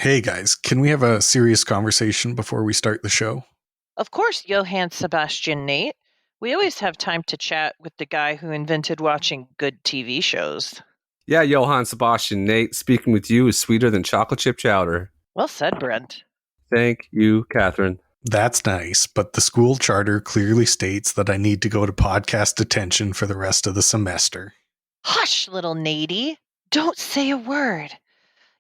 Hey guys, can we have a serious conversation before we start the show? Of course, Johann Sebastian Nate. We always have time to chat with the guy who invented watching good TV shows. Yeah, Johann Sebastian Nate, speaking with you is sweeter than chocolate chip chowder. Well said, Brent. Thank you, Catherine. That's nice, but the school charter clearly states that I need to go to podcast detention for the rest of the semester. Hush, little Natey. Don't say a word.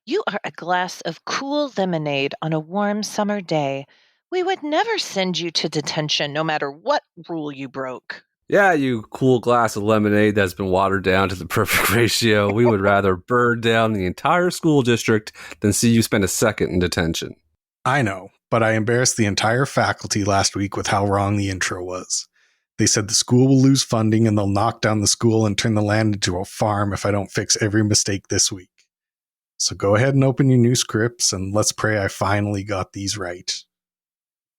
You are a glass of cool lemonade on a warm summer day. We would never send you to detention no matter what rule you broke. Yeah, you cool glass of lemonade that's been watered down to the perfect ratio. We would rather burn down the entire school district than see you spend a second in detention. I know, but I embarrassed the entire faculty last week with how wrong the intro was. They said the school will lose funding and they'll knock down the school and turn the land into a farm if I don't fix every mistake this week. So go ahead and open your new scripts and let's pray I finally got these right.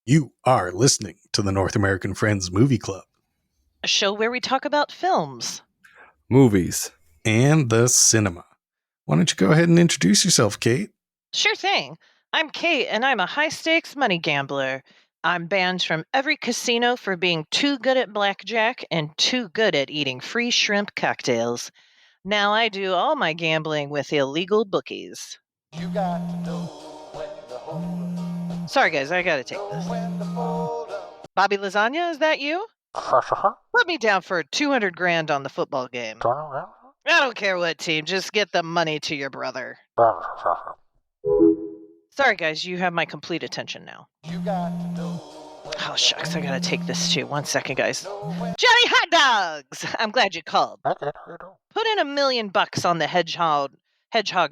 You are listening to the North American Friends Movie Club. A show where we talk about films. Movies. And the cinema. Why don't you go ahead and introduce yourself, Kate? Sure thing. I'm Kate, and I'm a high-stakes money gambler. I'm banned from every casino for being too good at blackjack and too good at eating free shrimp cocktails. Now I do all my gambling with illegal bookies. You got to know when to hold up. Sorry, guys, I gotta take this. When to fold up. Bobby Lasagna, is that you? Put me down for $200,000 on the football game. I don't care what team, just get the money to your brother. Sorry, guys, you have my complete attention now. You got to know. Oh, shucks, I gotta take this too. 1 second, guys. Johnny Hot Dogs! I'm glad you called. Put in $1 million on the Hedgehog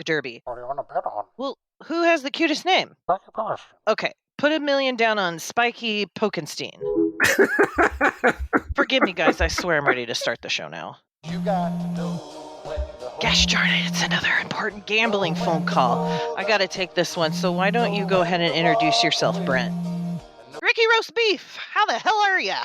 Derby. What do you want to bet on? Well, who has the cutest name? Okay, put $1 million down on Spiky Pokenstein. Forgive me, guys, I swear I'm ready to start the show now. You got to know when to hold Gosh darn it, it's another important gambling phone call. I gotta take this one, so why don't you go ahead and introduce yourself, Brent? Ricky Roast Beef, how the hell are ya?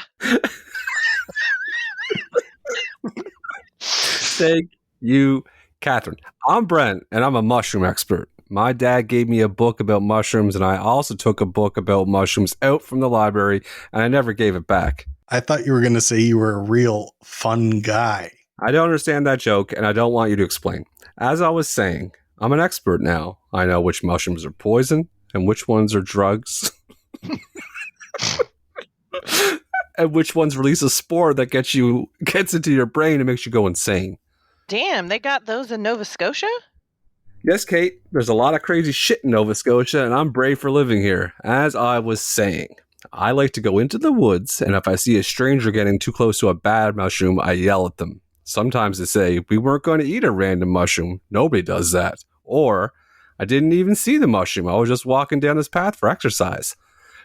Thank you, Catherine. I'm Brent, and I'm a mushroom expert. My dad gave me a book about mushrooms, and I also took a book about mushrooms out from the library, and I never gave it back. I thought you were going to say you were a real fun guy. I don't understand that joke, and I don't want you to explain. As I was saying, I'm an expert now. I know which mushrooms are poison and which ones are drugs. And which ones release a spore that gets into your brain and makes you go insane. Damn, they got those in Nova Scotia? Yes, Kate, there's a lot of crazy shit in Nova Scotia, and I'm brave for living here. As I was saying, I like to go into the woods, and if I see a stranger getting too close to a bad mushroom, I yell at them. Sometimes they say, we weren't going to eat a random mushroom. Nobody does that. Or, I didn't even see the mushroom. I was just walking down this path for exercise.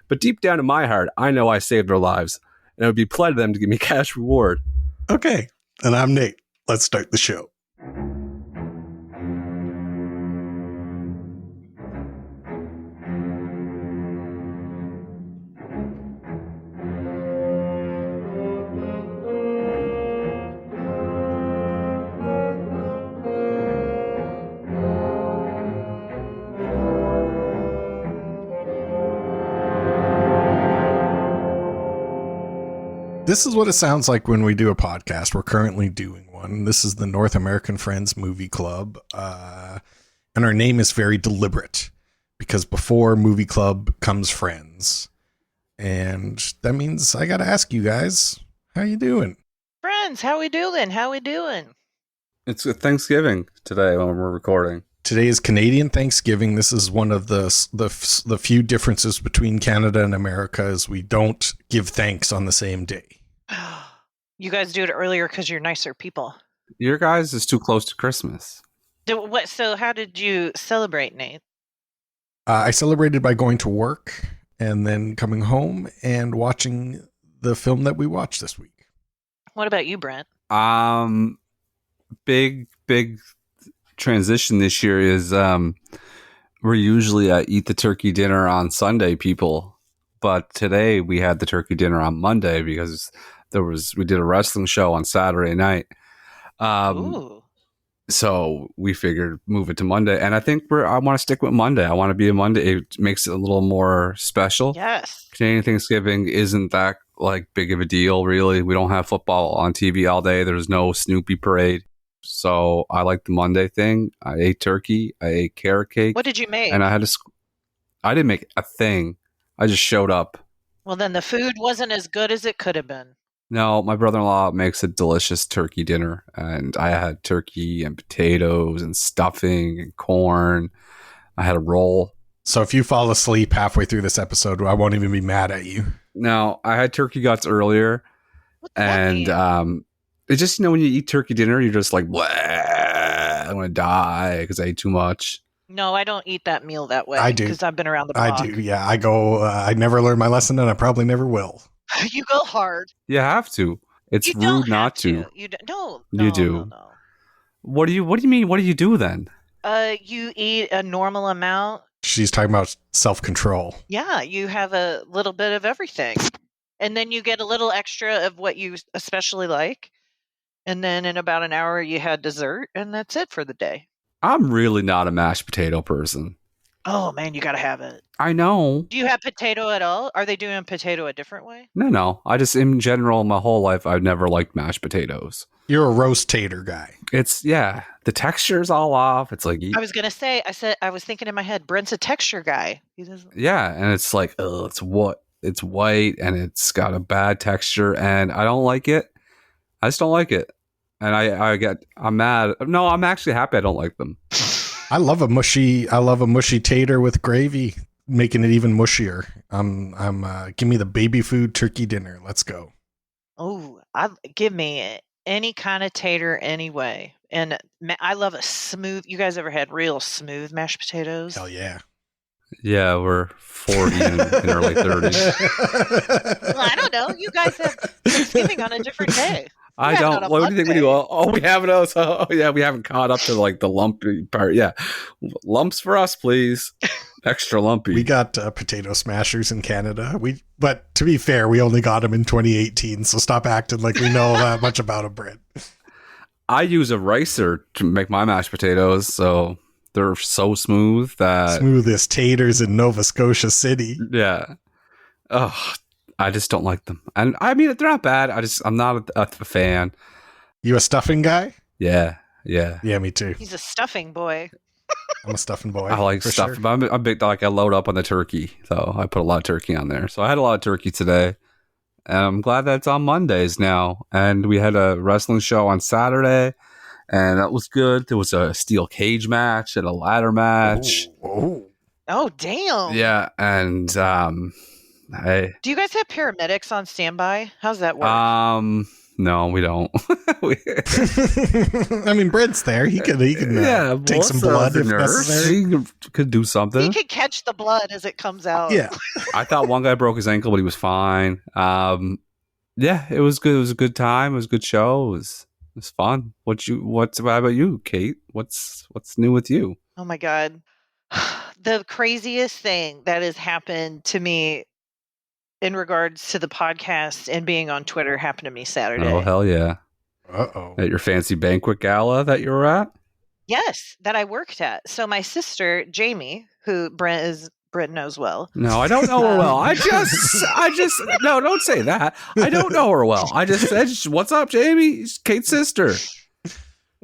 But deep down in my heart, I know I saved their lives, and it would be polite of them to give me cash reward. Okay, and I'm Nate. Let's start the show. This is what it sounds like when we do a podcast. We're currently doing one. This is the North American Friends Movie Club. And our name is very deliberate because before Movie Club comes Friends. And that means I got to ask you guys, how you doing? Friends, how we doing? How we doing? It's Thanksgiving today when we're recording. Today is Canadian Thanksgiving. This is one of the few differences between Canada and America is we don't give thanks on the same day. You guys do it earlier because you're nicer people. Your guys is too close to Christmas. So how did you celebrate, Nate? I celebrated by going to work and then coming home and watching the film that we watched this week. What about you, Brent? Big transition this year is we're usually eat the turkey dinner on Sunday, people, but today we had the turkey dinner on Monday because we did a wrestling show on Saturday night. Ooh. So we figured move it to Monday. And I think I want to stick with Monday. I want to be a Monday. It makes it a little more special. Yes. Canadian Thanksgiving isn't that like big of a deal, really. We don't have football on TV all day. There's no Snoopy parade. So I like the Monday thing. I ate turkey. I ate carrot cake. What did you make? And I didn't make a thing. I just showed up. Well, then the food wasn't as good as it could have been. No, my brother-in-law makes a delicious turkey dinner, and I had turkey and potatoes and stuffing and corn. I had a roll. So if you fall asleep halfway through this episode, I won't even be mad at you. No, I had turkey guts earlier, What's that mean? and it's just, when you eat turkey dinner, you're just like, bleh, I want to die because I ate too much. No, I don't eat that meal that way. I do. Because I've been around the block. I do, yeah. I go, I never learned my lesson, and I probably never will. You go hard. You have to. It's You don't rude not have to. You no, You do. No. What do you mean? What do you do then? You eat a normal amount. She's talking about self-control. Yeah, you have a little bit of everything. And then you get a little extra of what you especially like. And then in about an hour, you had dessert, and that's it for the day. I'm really not a mashed potato person. Oh, man, you got to have it. I know. Do you have potato at all? Are they doing potato a different way? No. I just, in general, my whole life, I've never liked mashed potatoes. You're a roast tater guy. It's, the texture's all off. It's like, I was going to say, I was thinking in my head, Brent's a texture guy. He doesn't. yeah, and it's like, ugh, it's white, and it's got a bad texture, and I don't like it. I just don't like it. And I'm mad. No, I'm actually happy I don't like them. I love a mushy tater with gravy, making it even mushier. Give me the baby food turkey dinner. Let's go. Oh, give me any kind of tater anyway. And I love a smooth. You guys ever had real smooth mashed potatoes? Hell yeah. Yeah, we're 40 in our late 30s. Well, I don't know. You guys have Thanksgiving on a different day. I don't. What do you think we do? Oh, we haven't. Oh, yeah, we haven't caught up to like the lumpy part. Yeah, lumps for us, please. Extra lumpy. We got potato smashers in Canada. But to be fair, we only got them in 2018. So stop acting like we know that much about them, Brent. I use a ricer to make my mashed potatoes, so they're so smooth that smoothest taters in Nova Scotia City. Yeah. Oh, I just don't like them. And I mean, they're not bad. I'm not a fan. You a stuffing guy? Yeah. Yeah, me too. He's a stuffing boy. I'm a stuffing boy. I like stuff. Sure. But I'm big, like I load up on the turkey. So I put a lot of turkey on there. So I had a lot of turkey today. And I'm glad that it's on Mondays now. And we had a wrestling show on Saturday. And that was good. There was a steel cage match and a ladder match. Oh, damn. Yeah. And do you guys have paramedics on standby? How's that work? No, we don't. I mean, Brent's there. He can take some blood if necessary. He could do something. He could catch the blood as it comes out. Yeah. I thought one guy broke his ankle, but he was fine. Yeah, it was good. It was a good time. It was a good show. It was fun. What about you, Kate? What's new with you? Oh my God. The craziest thing that has happened to me in regards to the podcast and being on Twitter happened to me Saturday. Oh, hell yeah. Uh-oh. At your fancy banquet gala that you were at? Yes, that I worked at. So my sister, Jamie, who Brent knows well. No, I don't know her well. I just, no, don't say that. I don't know her well. I just said, what's up, Jamie? It's Kate's sister.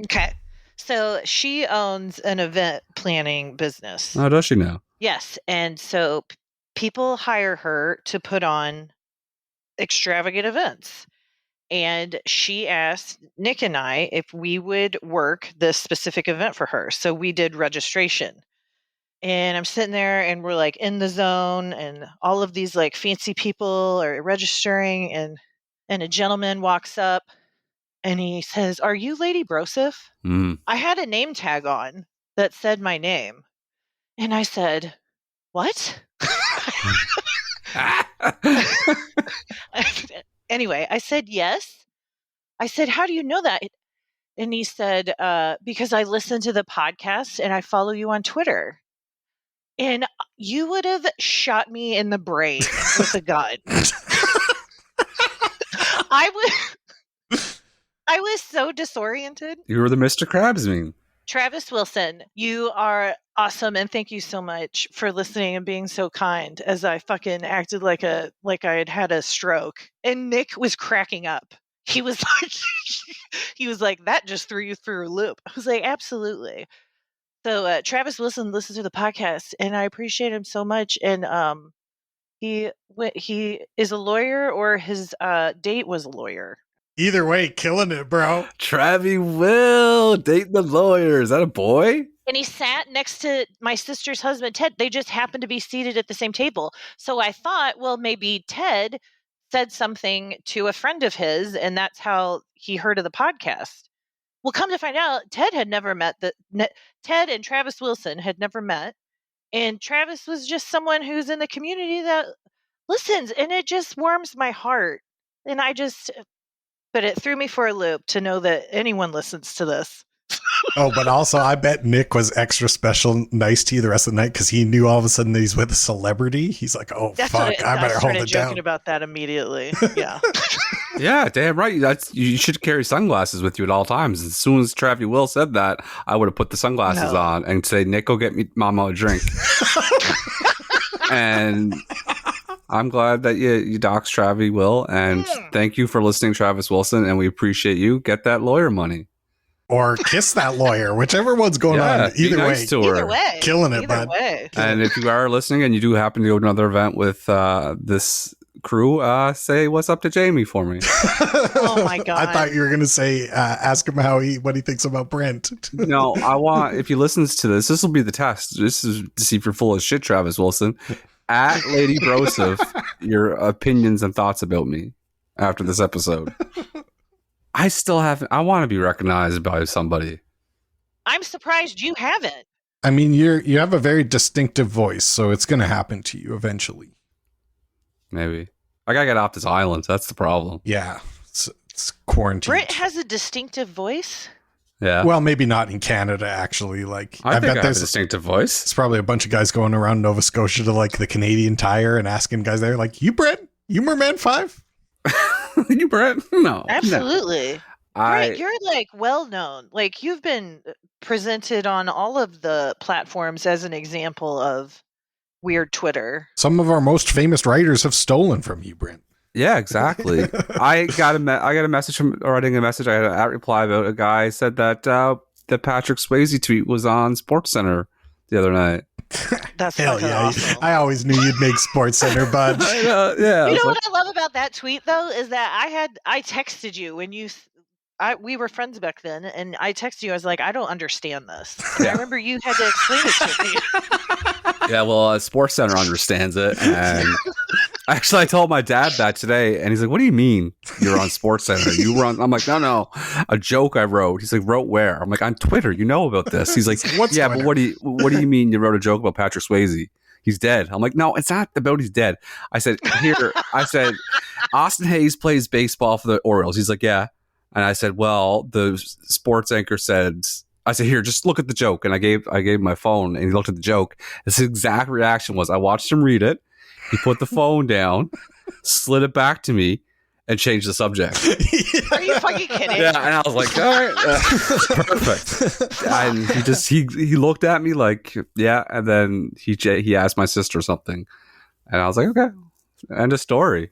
Okay. So she owns an event planning business. Oh, does she now? Yes. And so people hire her to put on extravagant events. And she asked Nick and I if we would work this specific event for her. So we did registration. And I'm sitting there and we're like in the zone and all of these like fancy people are registering and a gentleman walks up and he says, "Are you Lady Broseph?" I had a name tag on that said my name. And I said, "What?" Anyway, I said, "Yes." I said, "How do you know that?" And he said, "Because I listen to the podcast and I follow you on Twitter." And you would have shot me in the brain with a gun. I was so disoriented. You were the Mr. Krabs meme. Travis Wilson, you are awesome, and thank you so much for listening and being so kind as I fucking acted like I had a stroke. And Nick was cracking up. He was like, that just threw you through a loop. I was like, absolutely. So Travis Wilson listens to the podcast, and I appreciate him so much. And he is a lawyer, or his date was a lawyer. Either way, killing it, bro. Travie Will dating the lawyer. Is that a boy? And he sat next to my sister's husband, Ted. They just happened to be seated at the same table. So I thought, well, maybe Ted said something to a friend of his, and that's how he heard of the podcast. Well, come to find out, Ted had never met Ted and Travis Wilson had never met. And Travis was just someone who's in the community that listens, and it just warms my heart. And but it threw me for a loop to know that anyone listens to this. Oh, but also I bet Nick was extra special nice to you the rest of the night because he knew all of a sudden that he's with a celebrity. He's like, oh, fuck, I better hold it down. Joking about that immediately. Yeah. Yeah, damn right. You should carry sunglasses with you at all times. As soon as Travie Will said that, I would have put the sunglasses on and say, Nick, go get me mama a drink. And I'm glad that you doxed Travie Will, and thank you for listening, Travis Wilson, and we appreciate you. Get that lawyer money. Or kiss that lawyer, whichever one's going on. Either nice way. To her. Either way. Killing it, Either bud. way. And if you are listening and you do happen to go to another event with this crew, say what's up to Jamie for me. Oh my God. I thought you were going to say, ask him what he thinks about Brent. No, I want, if he listens to this will be the test. This is to see if you're full of shit, Travis Wilson. At Lady Broseph, your opinions and thoughts about me after this episode. I still haven't. I want to be recognized by somebody. I'm surprised you haven't. I mean, you have a very distinctive voice, so it's going to happen to you eventually. Maybe. I gotta get off this island. That's the problem. Yeah, it's quarantine. Brent has a distinctive voice. Yeah. Well, maybe not in Canada, actually. Like, I bet there's a distinctive voice. It's probably a bunch of guys going around Nova Scotia to like the Canadian Tire and asking guys there, like, you Brent? You Merman 5? You Brent? No. Absolutely. No. Brent, you're like well known. Like, you've been presented on all of the platforms as an example of weird Twitter. Some of our most famous writers have stolen from you, Brent. Yeah, exactly. I got a message from writing a message. I had a reply about a guy said that the Patrick Swayze tweet was on SportsCenter the other night. That's hell yeah! awesome. I always knew you'd make SportsCenter, bud. Yeah. You know what I love about that tweet though is that I texted you when we were friends back then, and I texted you. I was like, I don't understand this. And I remember you had to explain it to me. Yeah, well, SportsCenter understands it, and actually, I told my dad that today, and he's like, "What do you mean you're on SportsCenter? You were on?" I'm like, "No, a joke I wrote." He's like, "Wrote where?" I'm like, "On Twitter. You know about this?" He's like, What's "Yeah, Twitter? but what do you mean you wrote a joke about Patrick Swayze? He's dead." I'm like, "No, it's not about he's dead." I said, Austin Hayes plays baseball for the Orioles. He's like, "Yeah." And I said, well, the sports anchor said, I said, here, just look at the joke. And I gave my phone, and he looked at the joke. His exact reaction was, I watched him read it. He put the phone down, slid it back to me, and changed the subject. Are you fucking kidding? Yeah, and I was like, all right, perfect. And he looked at me like, yeah, and then he asked my sister something. And I was like, okay, end of story.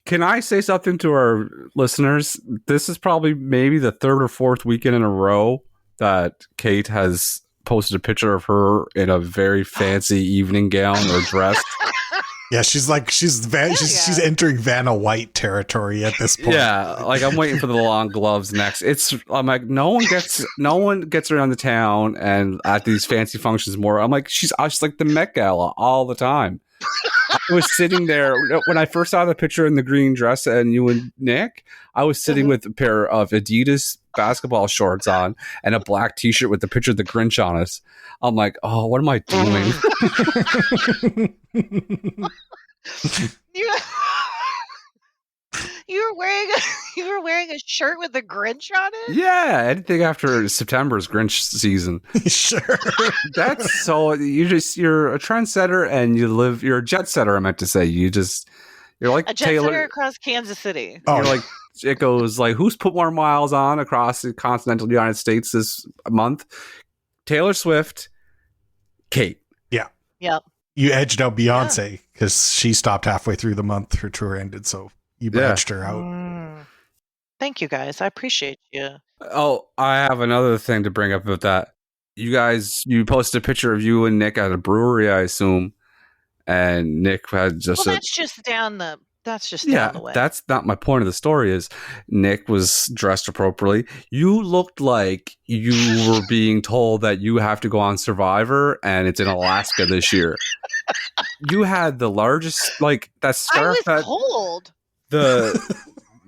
Can I say something to our listeners? This is probably maybe the third or fourth weekend in a row that Kate has posted a picture of her in a very fancy evening gown or dress. Yeah, she's entering Vanna White territory at this point. Yeah, like I'm waiting for the long gloves next. I'm like, no one gets around the town and at these fancy functions more. I'm like, she's like the Met Gala all the time. I was sitting there when I first saw the picture in the green dress and you and Nick. I was sitting with a pair of Adidas basketball shorts on and a black T-shirt with the picture of the Grinch on us. I'm like, oh, what am I doing? You were wearing a shirt with the Grinch on it? Yeah, anything after September's Grinch season. Sure. That's so you're a trendsetter and you're a jet setter, I meant to say. You're like a jet Taylor setter across Kansas City. Oh, you're like it goes like, who's put more miles on across the continental United States this month? Taylor Swift, Kate. Yep. You edged out Beyonce because she stopped halfway through the month. Her tour ended, so you edged her out. Thank you, guys. I appreciate you. Oh, I have another thing to bring up about that. You posted a picture of you and Nick at a brewery, I assume, and Nick had just Well, that's just down the way. That's not my point of the story. Is Nick was dressed appropriately. You looked like you were being told that you have to go on Survivor, and it's in Alaska this year. You had the largest, like, that scarf. I was cold.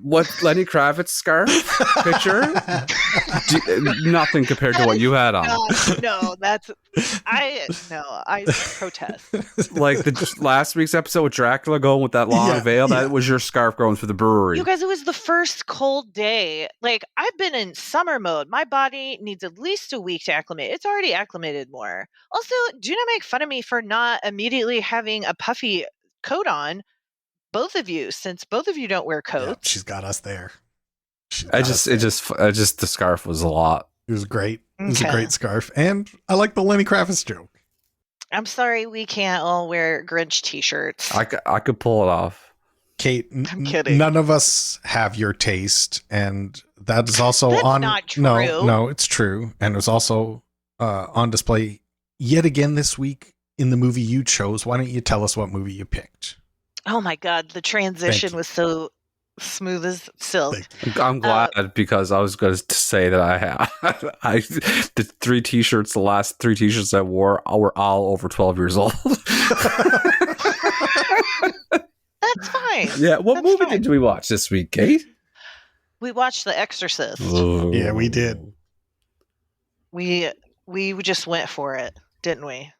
What Lenny Kravitz scarf picture? Nothing compared to what you had on. I protest. Like the last week's episode with Dracula going with that long veil, that was your scarf going through the brewery. You guys, it was the first cold day. Like, I've been in summer mode. My body needs at least a week to acclimate. It's already acclimated more. Also, do not make fun of me for not immediately having a puffy coat on. Both of you, since both of you don't wear coats. Yeah, she's got us there. The scarf was a lot. It was great. It was a great scarf. And I like the Lenny Kravitz joke. I'm sorry we can't all wear Grinch t-shirts. I could pull it off. Kate, I'm kidding. None of us have your taste. And that is also not true. No, it's true. And it was also on display yet again this week in the movie you chose. Why don't you tell us what movie you picked? Oh my God, the transition was so smooth as silk. I'm glad because I was going to say that the last three t-shirts I wore were all over 12 years old. That's fine. Yeah, what movie did we watch this week, Kate? We watched The Exorcist. Oh. Yeah, we did. We just went for it, didn't we?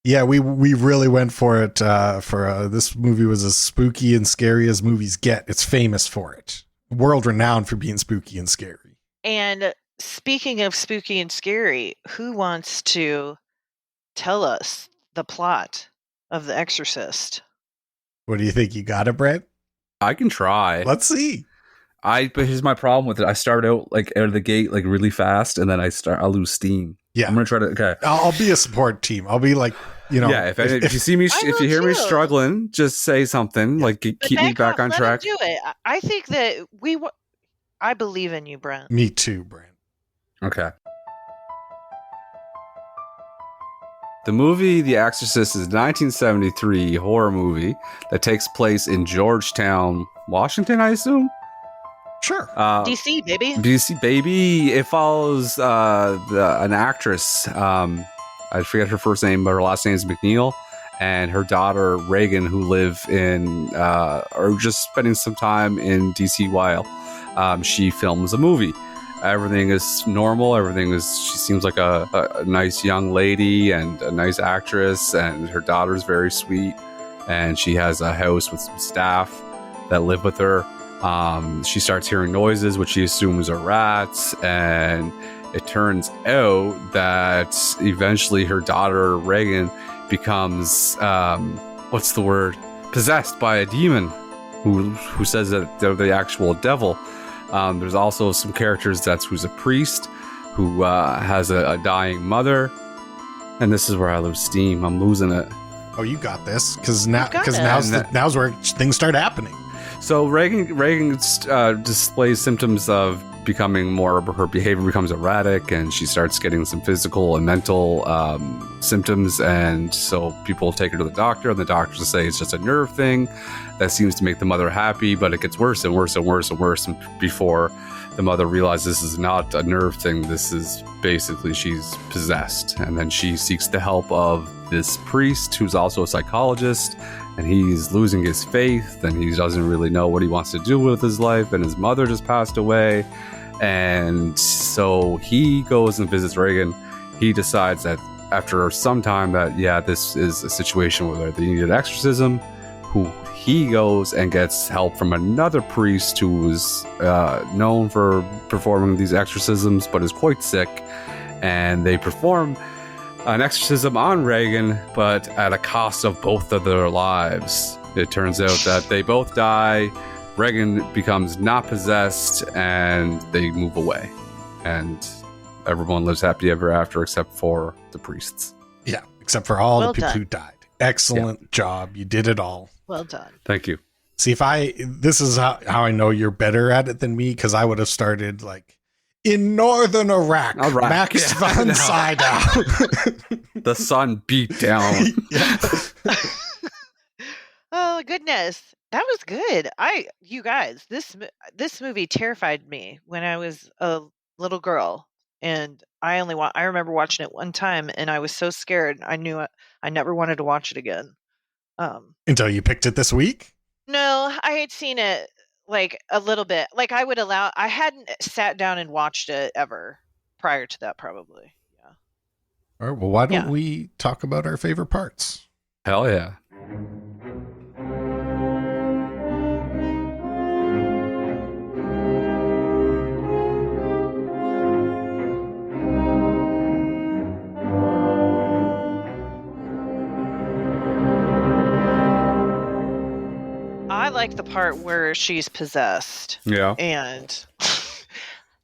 Yeah, we really went for it. This movie was as spooky and scary as movies get. It's famous for it. World renowned for being spooky and scary. And speaking of spooky and scary, who wants to tell us the plot of The Exorcist? What do you think? You got it, Brent? I can try. Let's see. But here's my problem with it. I start out like out of the gate like really fast, and then I lose steam. Yeah, I'm gonna try to. Okay, I'll be a support team. I'll be like, Yeah, if you see me, if you hear me struggling, just say something. Yeah. Like keep me back on track. Do it. I think that I believe in you, Brent. Me too, Brent. Okay. The movie The Exorcist is a 1973 horror movie that takes place in Georgetown, Washington, I assume. Sure. DC, baby. DC, baby. It follows an actress. I forget her first name, but her last name is MacNeil, and her daughter Regan, who live in or just spending some time in DC while she films a movie. Everything is normal. She seems like a nice young lady and a nice actress, and her daughter's very sweet, and she has a house with some staff that live with her. She starts hearing noises, which she assumes are rats, and it turns out that eventually her daughter Regan becomes possessed by a demon who says that they're the actual devil. There's also some characters who's a priest who has a dying mother, and this is where I lose steam. I'm losing it. Oh, you got this, because now's where things start happening. So Regan displays symptoms of becoming her behavior becomes erratic, and she starts getting some physical and mental symptoms, and so people take her to the doctor, and the doctors say it's just a nerve thing that seems to make the mother happy, but it gets worse and worse and worse and worse before the mother realizes this is not a nerve thing. This is basically she's possessed, and then she seeks the help of this priest who's also a psychologist, and he's losing his faith, and he doesn't really know what he wants to do with his life, and his mother just passed away, and so he goes and visits Regan. He decides that after some time that this is a situation where they need an exorcism. He goes and gets help from another priest who is known for performing these exorcisms but is quite sick, and they perform an exorcism on Regan, but at a cost of both of their lives. It turns out that they both die. Regan becomes not possessed, and they move away. And everyone lives happy ever after except for the priests. Yeah, except for all Well the people done. who died. Excellent job. You did it all. Well done. Thank you. See, this is how I know you're better at it than me, because I would have started like, in northern Iraq, Iraq. Max Yeah, I von know. Sydow. The sun beat down. Yeah. Oh goodness, that was good. You guys, this movie terrified me when I was a little girl, and I remember watching it one time, and I was so scared. I knew I never wanted to watch it again. Until you picked it this week? No, I had seen it like a little bit. Like I hadn't sat down and watched it ever prior to that, probably. Yeah. All right, well, why don't Yeah. we talk about our favorite parts? Hell yeah. I like the part where she's possessed Yeah. and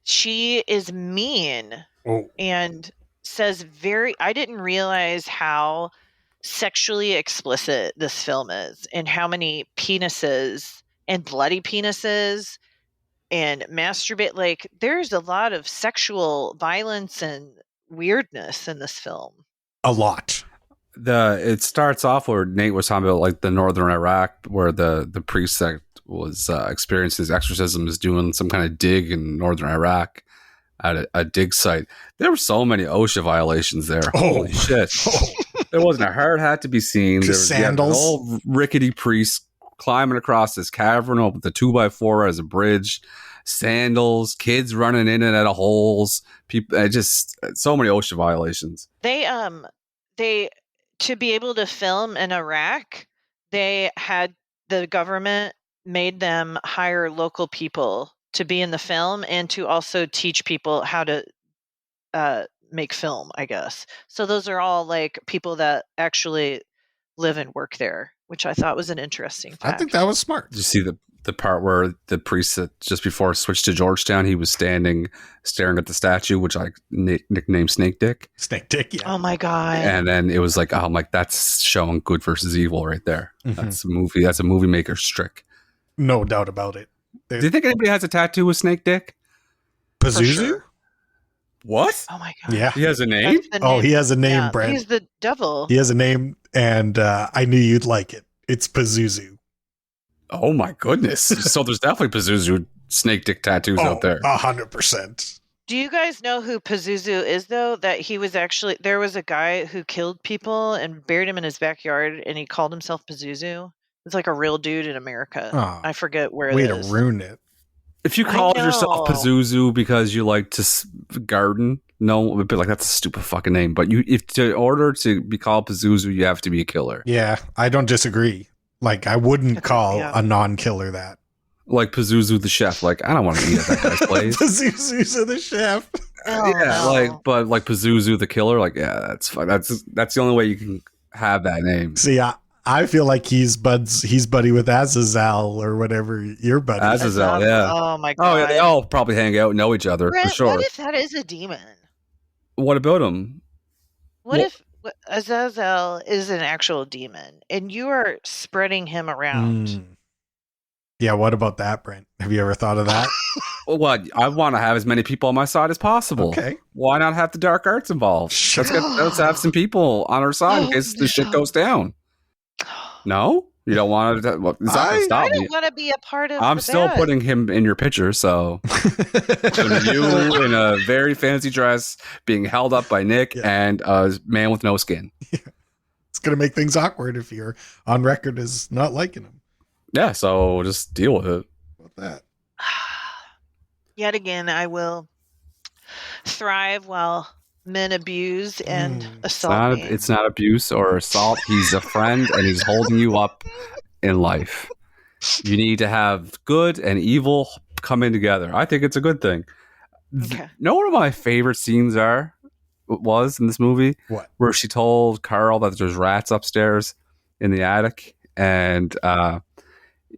she is mean Oh, and says I didn't realize how sexually explicit this film is, and how many penises and bloody penises and masturbate. Like, there's a lot of sexual violence and weirdness in this film. a lot. It starts off where Nate was talking about like the northern Iraq, where the priest that was experiencing his exorcism is doing some kind of dig in northern Iraq at a dig site. There were so many OSHA violations there. Oh. Holy shit. Oh, There wasn't a hard hat to be seen. There was Sandals. an old rickety priest climbing across this cavern with the 2x4 as a bridge. Sandals, kids running in and out of holes. People, just so many OSHA violations. They to be able to film in Iraq, the government made them hire local people to be in the film and to also teach people how to make film, I guess. So those are all like people that actually live and work there, which I thought was an interesting fact. I think that was smart. Did you see the part where the priest that just before switched to Georgetown, he was staring at the statue, which I nicknamed Snake Dick. Snake dick, yeah. Oh my god. And then it was like, oh, I'm like, that's showing good versus evil right there. Mhm. That's a movie maker's trick. No doubt about it. Do you think anybody has a tattoo with Snake Dick? For Pazuzu? sure. What? Oh my god. Yeah. He has a name? That's the Oh, name. he has a name, Yeah, Brent. he's the devil. He has a name, and I knew you'd like it. It's Pazuzu. Oh my goodness. So there's definitely Pazuzu Snake Dick tattoos out there. 100%. Do you guys know who Pazuzu is, though? That he was actually, there was a guy who killed people and buried him in his backyard, and he called himself Pazuzu. It's like a real dude in America. Oh, I forget where way it to is. ruin it. If you I called yourself know. Pazuzu because you like to garden, no, it would be like, that's a stupid fucking name. But in order to be called Pazuzu, you have to be a killer. Yeah, I don't disagree. Like, I wouldn't Okay, call yeah. a non-killer that. Like Pazuzu the chef. Like, I don't want to eat at that guy's place. Pazuzu's the chef. Oh, Yeah, no. but Pazuzu the killer, like, yeah, that's fine. That's the only way you can have that name. See, I feel like he's buddy with Azazel or whatever your buddy. Azazel, yeah. Oh my god. Oh yeah, they all probably hang out, and know each other Brent, for sure. What if that is a demon? What about him? What Well- if Azazel is an actual demon and you are spreading him around? Mm. Yeah, what about that, Brent? Have you ever thought of that? Well, what I want to have as many people on my side as possible. Okay. Why not have the dark arts involved? Sure. Let's have some people on our side in Oh, case this shit no. goes down. No, you don't want to. Well, it's not gonna I stop I me. don't want to be a part of I'm the still bad. putting him in your picture, so you in a very fancy dress being held up by Nick Yeah. and a man with no skin. It's going to make things awkward if you're on record as not liking him. Yeah, so just deal with it. What about that? Yet again, I will thrive while men abuse and Mm. assault me. It's not abuse or assault. He's a friend and he's holding you up in life. You need to have good and evil come in together. I think it's a good thing. Okay. Know what my favorite scenes was in this movie? What? Where she told Karl that there's rats upstairs in the attic, and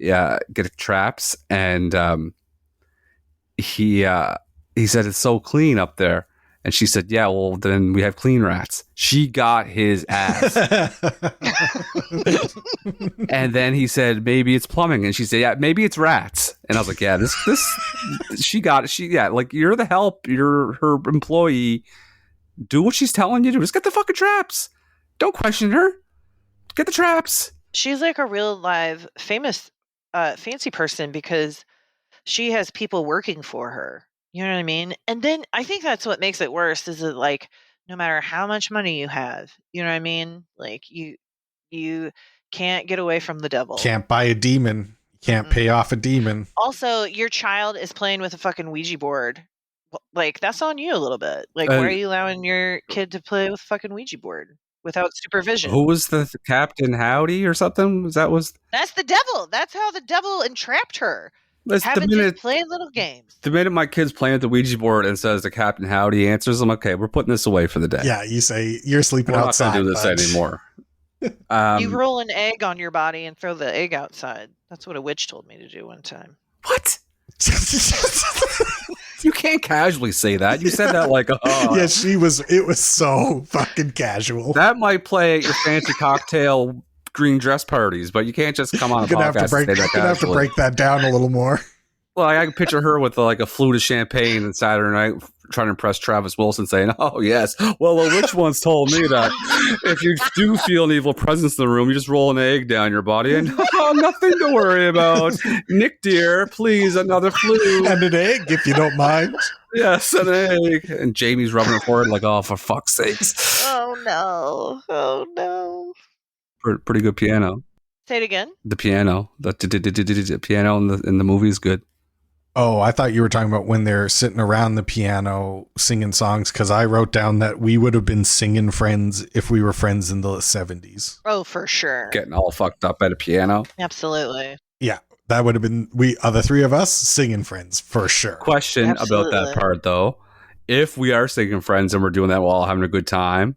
get traps, and he said it's so clean up there, and she said, yeah, well then we have clean rats. She got his ass. And then he said maybe it's plumbing, and she said yeah, maybe it's rats. And I was like, yeah, this she got it. Like, you're the help, you're her employee, do what she's telling you to. Just get the fucking traps, don't question her, get the traps. She's like a real live famous fancy person because she has people working for her. You know what I mean? And then I think that's what makes it worse, is that, like, no matter how much money you have, you know what I mean? Like, you can't get away from the devil. Can't buy a demon. Can't pay off a demon. Also, your child is playing with a fucking Ouija board. Like, that's on you a little bit. Like, why are you allowing your kid to play with a fucking Ouija board without supervision? Who was the Captain Howdy or something? That's the devil. That's how the devil entrapped her. Just play little games. The minute my kid's playing with the Ouija board and says the Captain Howdy answers, I'm okay, we're putting this away for the day. Yeah, you say you're sleeping outside. I'm not going to do this anymore. You roll an egg on your body and throw the egg outside. That's what a witch told me to do one time. What? You can't casually say that. You said that like, oh. Yeah, it was so fucking casual. That might play at your fancy cocktail green dress parties, but you can't just come on a podcast and say that casually. You're going to have to break that down a little more. Well, I can picture her with like a flute of champagne on Saturday night trying to impress Travis Wilson, saying, oh, yes. Well, a witch once told me that if you do feel an evil presence in the room, you just roll an egg down your body and nothing to worry about. Nick, dear, please, another flute. And an egg, if you don't mind. Yes, an egg. And Jamie's rubbing her forehead like, oh, for fuck's sakes. Oh, no. Oh, no. Pretty good piano. Say it again. The piano. The piano in the movie is good. Oh, I thought you were talking about when they're sitting around the piano singing songs, because I wrote down that we would have been singing Friends if we were friends in the 70s. Oh, for sure. Getting all fucked up at a piano. Absolutely. Yeah, that would have been the three of us singing Friends for sure. Question about that part, though. If we are singing Friends and we're doing that while having a good time,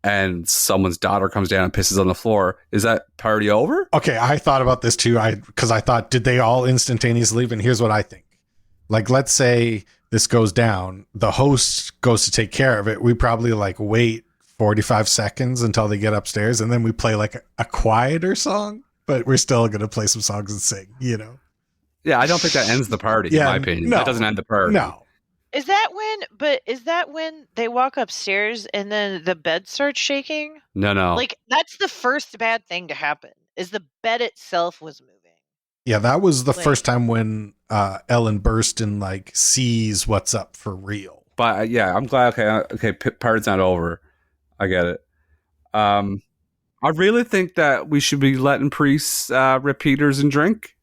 and someone's daughter comes down and pisses on the floor, is that party over? Okay, I thought about this too. Because I thought, did they all instantaneously leave? And here's what I think. Like, let's say this goes down, the host goes to take care of it. We probably like wait 45 seconds until they get upstairs, and then we play like a quieter song, but we're still going to play some songs and sing, you know? Yeah, I don't think that ends the party, in my opinion. No, that doesn't end the party. No. Is that when they walk upstairs and then the bed starts shaking? No. Like, that's the first bad thing to happen, is the bed itself was moving. Yeah, that was the first time when Ellen Burstyn like sees what's up for real. But yeah, I'm glad. Okay, party's not over. I get it. I really think that we should be letting priests rip heaters and drink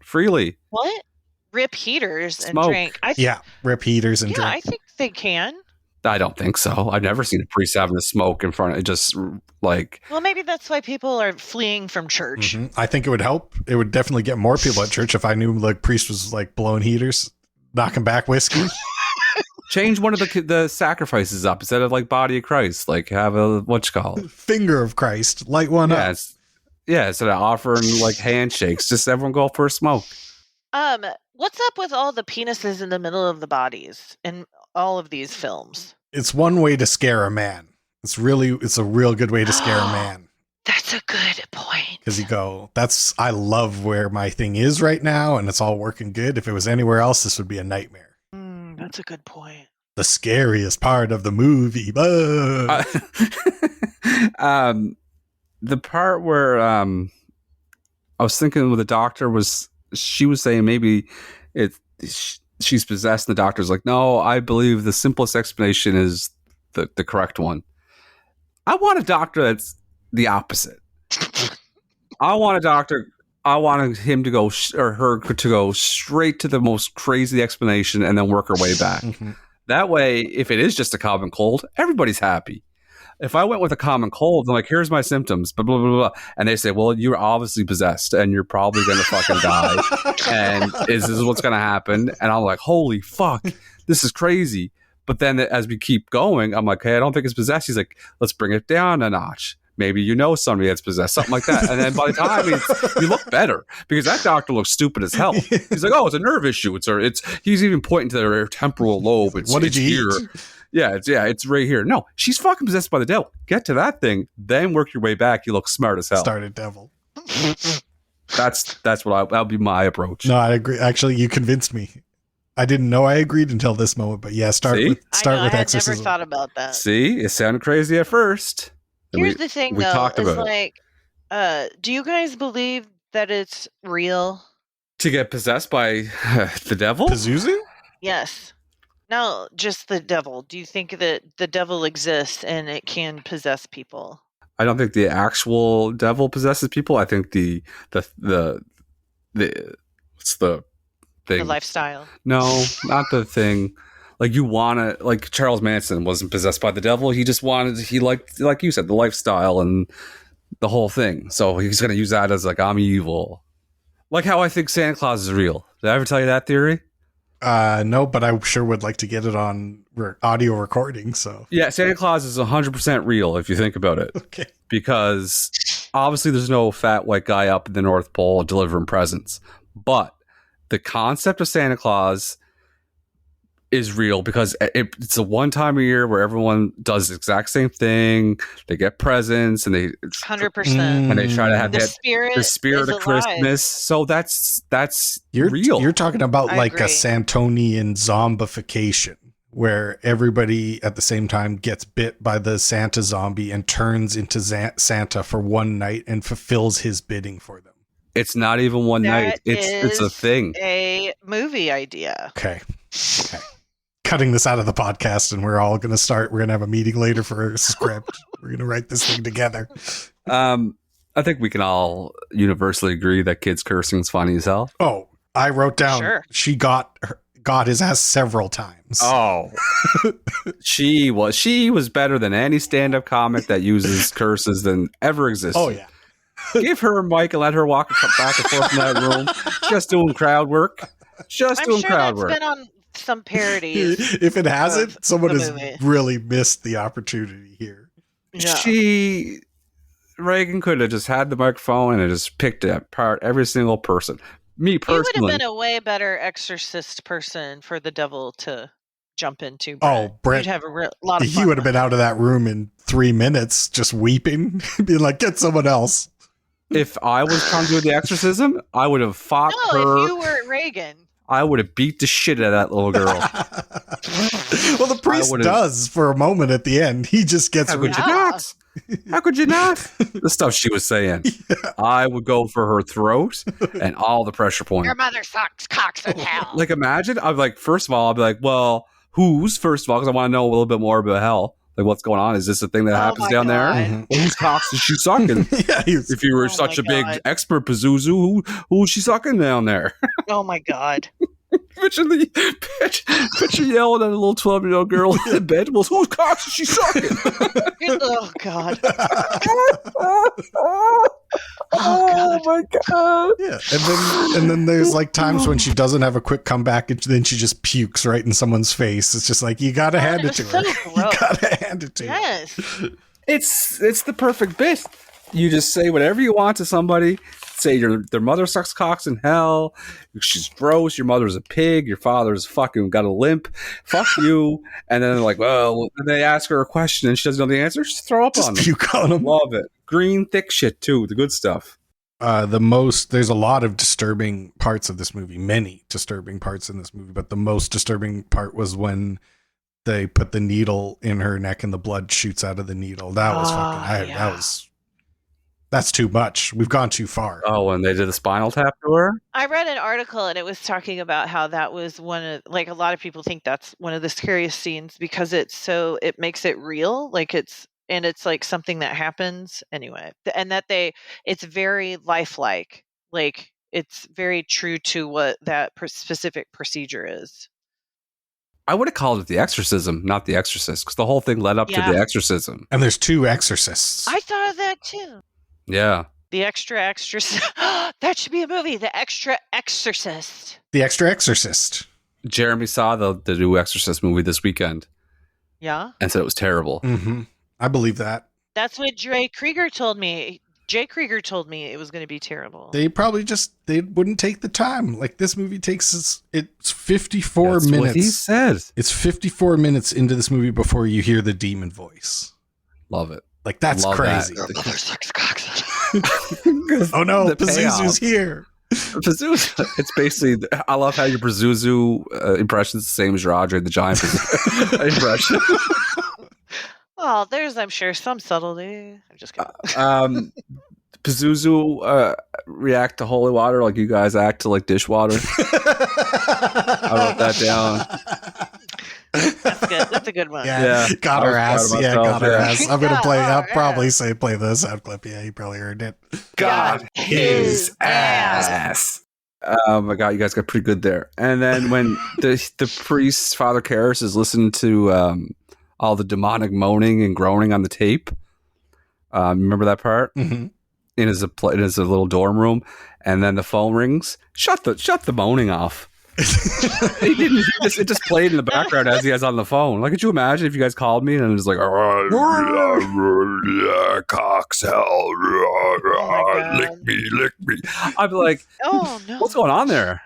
freely. What? Rip heaters and Smoke. drink? Rip heaters and drink. I think they can. I don't think so. I've never seen a priest having a smoke in front of it. Just like. Well, maybe that's why people are fleeing from church. Mm-hmm. I think it would help. It would definitely get more people at church if I knew like priest was like blowing heaters, knocking back whiskey. Change one of the sacrifices up instead of like body of Christ. Like have a finger of Christ, light one up. Yeah, instead of offering like handshakes, just everyone go for a smoke. What's up with all the penises in the middle of the bodies in all of these films? It's one way to scare a man. It's a real good way to scare a man. That's a good point. Because you go, I love where my thing is right now, and it's all working good. If it was anywhere else, this would be a nightmare. That's a good point. The scariest part of the movie. The part where I was thinking with the doctor she was saying maybe she's possessed, and the doctor's like, no, I believe the simplest explanation is the correct one. I want a doctor that's the opposite. I want him to go or her to go straight to the most crazy explanation and then work her way back. Mm-hmm. That way, if it is just a common cold, everybody's happy. If I went with a common cold, I'm like, here's my symptoms, blah, blah, blah, blah. And they say, well, you're obviously possessed and you're probably going to fucking die. And this is what's going to happen. And I'm like, holy fuck, this is crazy. But then as we keep going, I'm like, hey, I don't think it's possessed. He's like, let's bring it down a notch. Maybe you know somebody that's possessed, something like that. And then by the time you look better, because that doctor looks stupid as hell. He's like, oh, it's a nerve issue. He's even pointing to their temporal lobe. What did you eat? It's right here. No, she's fucking possessed by the devil. Get to that thing, then work your way back. You look smart as hell. Started devil. That's that'll be my approach. No, I agree. Actually, you convinced me. I didn't know I agreed until this moment, but yeah, start with I had exorcism. never thought about that. See, it sounded crazy at first. Here's the thing, we though, talked is about like, do you guys believe that it's real? To get possessed by the devil? Pazuzu? Yes. No, just the devil. Do you think that the devil exists and it can possess people? I don't think the actual devil possesses people. I think the what's the thing? The lifestyle. No, not the thing. Like you want to, like Charles Manson wasn't possessed by the devil. He just he liked, like you said, the lifestyle and the whole thing. So he's going to use that as like, I'm evil. Like how I think Santa Claus is real. Did I ever tell you that theory? No, but I sure would like to get it on audio recording. So yeah, Santa Claus is 100% real if you think about it. Okay. Because obviously there's no fat white guy up in the North Pole delivering presents. But the concept of Santa Claus is real because it's a one time a year where everyone does the exact same thing. They get presents and they 100%. And they try to have The spirit of is Christmas. alive. So that's real. You're talking about I like agree. a Santonian zombification where everybody at the same time gets bit by the Santa zombie and turns into Santa for one night and fulfills his bidding for them. It's not even one night. It's a thing. A movie idea. Okay. Cutting this out of the podcast, and we're going to have a meeting later for a script. We're going to write this thing together. I think we can all universally agree that kids cursing is funny as hell. Oh, I wrote down. Sure. She got his ass several times. Oh, she was better than any stand-up comic that uses curses than ever existed. Oh yeah. Give her a mic and let her walk back and forth in that room. Just doing crowd work. I'm sure that's been on some parodies. If it hasn't, someone has movie. really missed the opportunity here. Yeah. Regan could have just had the microphone and just picked apart every single person. Me personally. He would have been a way better exorcist person for the devil to jump into. Brent. Oh, Brent. You'd have a lot of fun. He would have been out of that room in 3 minutes just weeping, being like, get someone else. If I was trying to do the exorcism, I would have fought her. No, if you were Regan. I would have beat the shit out of that little girl. Well, the priest does for a moment at the end. He just gets... How could you not? How could you not? The stuff she was saying. Yeah. I would go for her throat and all the pressure points. Your mother sucks cocks in hell. Like, imagine, I'm like, first of all, I'll be like, well, whose, first of all, because I want to know a little bit more about hell. Like, what's going on? Is this a thing that happens down there? Mm-hmm. Well, whose cocks is she sucking? Yeah, if you were such a big expert Pazuzu, who's she sucking down there? Oh my God. Picture yelling at a little 12-year-old girl in the bed. Well, whose cocks is she sucking? Oh God. Oh my God. Yeah. And then there's like times when she doesn't have a quick comeback and then she just pukes right in someone's face. It's just like, you gotta hand it to her. You gotta hand it to her. It's the perfect bit. You just say whatever you want to somebody. Say their mother sucks cocks in hell. She's gross. Your mother's a pig. Your father's fucking got a limp. Fuck you. And then they're like, well, they ask her a question and she doesn't know the answer. Just throw up on them. Puke on them. Love it. Green, thick shit too. The good stuff. There's a lot of disturbing parts of this movie. Many disturbing parts in this movie. But the most disturbing part was when they put the needle in her neck and the blood shoots out of the needle. That was that's too much. We've gone too far. Oh, and they did a spinal tap to her? I read an article and it was talking about how that was one of, like, a lot of people think that's one of the scariest scenes because it makes it real. Like it's like something that happens anyway. And that it's very lifelike. Like it's very true to what that specific procedure is. I would have called it the exorcism, not the exorcist, because the whole thing led up to the exorcism. And there's 2 exorcists. I thought of that too. Yeah. The extra that should be a movie. The extra exorcist. The extra exorcist. Jeremy saw the new Exorcist movie this weekend. Yeah. And said it was terrible. Mm-hmm. I believe that. That's what Jay Krieger told me. Jay Krieger told me it was going to be terrible. They probably they wouldn't take the time. Like, this movie it's 54 That's minutes. what he says. It's 54 minutes into this movie before you hear the demon voice. Love it. Like, that's Love crazy. Oh no, The Pazuzu's payoff. here. Pazuzu. It's basically, I love how your Pazuzu impression is the same as your Andre the Giant impression. Oh, there's, I'm sure, some subtlety. I'm just kidding. Pazuzu react to holy water like you guys act to like dishwater. I wrote that down. That's good. That's a good one. Yeah, Yeah. got I her was ass. proud of Yeah, myself, got her yeah. ass. I'm gonna play. I'll Got her probably ass. play the sound clip. Yeah, you probably heard it. God his ass. Oh my god, you guys got pretty good there. And then when the priest, Father Karras, is listening to all the demonic moaning and groaning on the tape. Remember that part? Mm-hmm. In his little dorm room, and then the phone rings. Shut the moaning off. He didn't. It just played in the background as he was on the phone. Like, could you imagine if you guys called me and it was like, cocks, hell, God. lick me. I'd be like, Oh, no. what's going on there?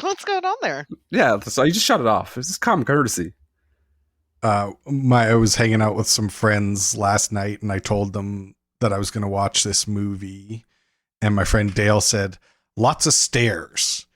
What's going on there? Yeah, so you just shut it off. It's just common courtesy. I was hanging out with some friends last night, and I told them that I was going to watch this movie, and my friend Dale said, "Lots of stairs."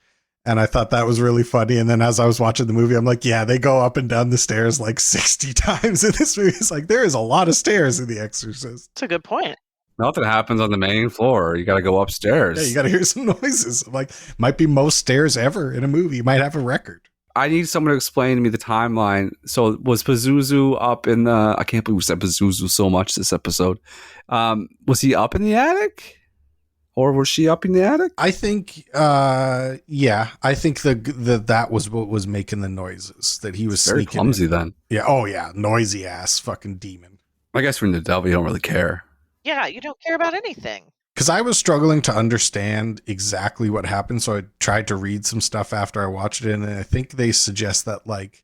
And I thought that was really funny. And then as I was watching the movie, I'm like, yeah, they go up and down the stairs like 60 times in this movie. It's like, there is a lot of stairs in The Exorcist. That's a good point. Nothing happens on the main floor. You got to go upstairs. Yeah, you got to hear some noises. Like, might be most stairs ever in a movie. You might have a record. I need someone to explain to me the timeline. So was Pazuzu up in the... I can't believe we said Pazuzu so much this episode. Was he up in the attic? Or was she up in the attic? I think, yeah. I think that was what was making the noises. That he was Very sneaking clumsy in. then. Yeah, oh yeah. Noisy ass fucking demon. I guess when you're the devil, you don't really care. Yeah, you don't care about anything. Because I was struggling to understand exactly what happened, so I tried to read some stuff after I watched it, and I think they suggest that, like,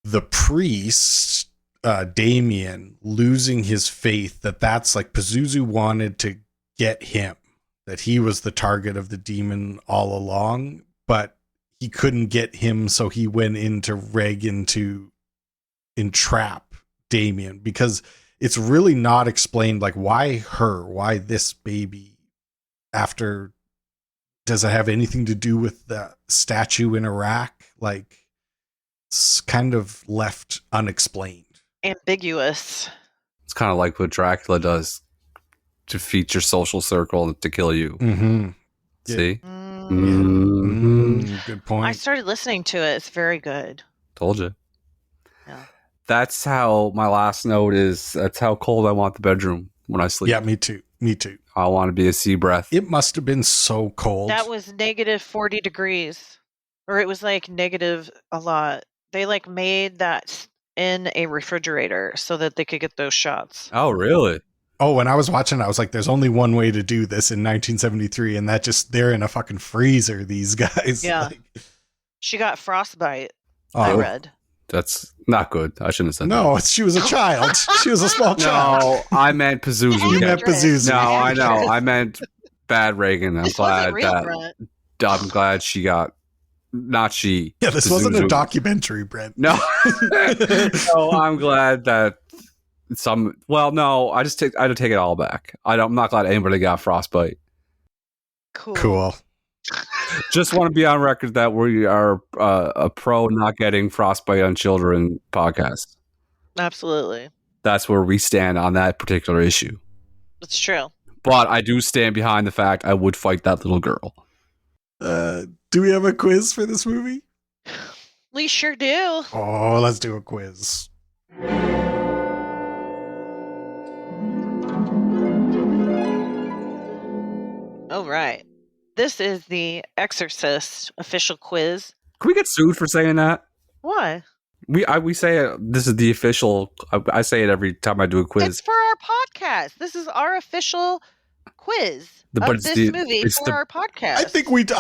the priest, Damien, losing his faith, that's like Pazuzu wanted to get him, that he was the target of the demon all along, but he couldn't get him, so he went into Regan to entrap Damien, because it's really not explained, like, why this baby, after, does it have anything to do with the statue in Iraq? Like, it's kind of left unexplained. Ambiguous. It's kind of like what Dracula does to feed your social circle and to kill you. Mm-hmm. See? Good I point. started listening to it. It's very good. Told you. Yeah. That's how my last note is. That's how cold I want the bedroom when I sleep. Yeah, me too. I want to be a sea breath. It must have been so cold. That was negative 40 degrees. Or it was like negative a lot. They like made that in a refrigerator so that they could get those shots. Oh, really? Oh, when I was watching, I was like, there's only one way to do this in 1973, and that just, they're in a fucking freezer, these guys. Yeah. Like, She got frostbite, I oh, read. That's not good. I shouldn't have said no, she was a child. She was a small that. child. No, I meant Pazuzu. You meant Pazuzu. No, I know. I meant bad Reagan. I'm This glad wasn't real, that. Brent. I'm glad she got. Not she. Yeah, this wasn't a Pazuzu. documentary, Brent. No. No, I'm glad that some. Well, no, I had to take it all back. I'm not glad anybody got frostbite. Cool. Just want to be on record that we are a pro not getting frostbite on children podcast. Absolutely. That's where we stand on that particular issue. It's true. But I do stand behind the fact I would fight that little girl. Do we have a quiz for this movie? We sure do. Oh, let's do a quiz. All right. This is the Exorcist official quiz. Can we get sued for saying that? Why? We say it, this is the official. I say it every time I do a quiz. It's for our podcast. This is our official quiz But of it's this the- movie it's for the- our podcast. I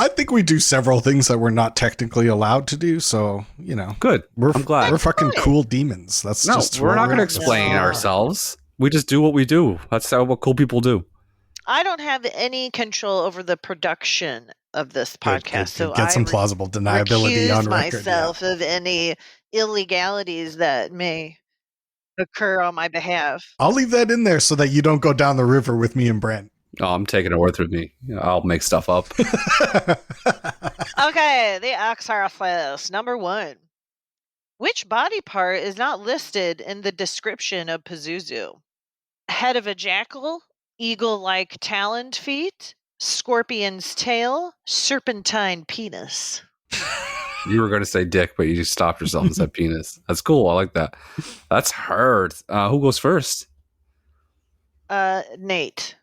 think we do several things that we're not technically allowed to do. So, you know, Good. we're I'm glad. we're fucking fine. cool demons. That's No, just we're what not going to we're- explain No. ourselves. We just do what we do. That's what cool people do. I don't have any control over the production of this podcast, so Get some I plausible deniability recuse on record. myself of any illegalities that may occur on my behalf. I'll leave that in there so that you don't go down the river with me and Brent. Oh, I'm taking it with me. I'll make stuff up. Okay, the Exorcist. Number 1. Which body part is not listed in the description of Pazuzu? Head of a jackal, eagle-like taloned feet, scorpion's tail, serpentine penis. You were going to say dick, but you just stopped yourself and said penis. That's cool. I like that. That's hard. Who goes first? Nate.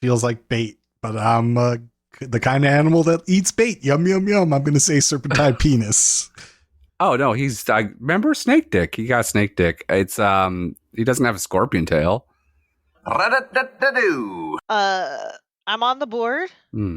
Feels like bait, but I'm the kind of animal that eats bait. Yum, yum, yum. I'm going to say serpentine penis. Oh, no. I remember snake dick. He got snake dick. It's, he doesn't have a scorpion tail. Ra-da-da-da-doo. I'm on the board. Hmm.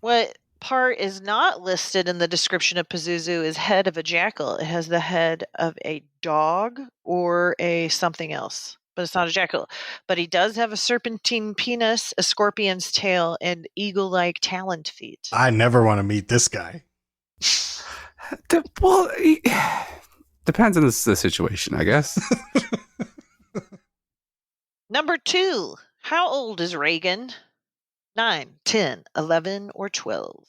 What part is not listed in the description of Pazuzu is head of a jackal. It has the head of a dog or a something else, but it's not a jackal. But he does have a serpentine penis, a scorpion's tail, and eagle-like taloned feet. I never want to meet this guy. Well, depends on the situation, I guess. Number 2. How old is Regan? 9, 10, 11, or 12?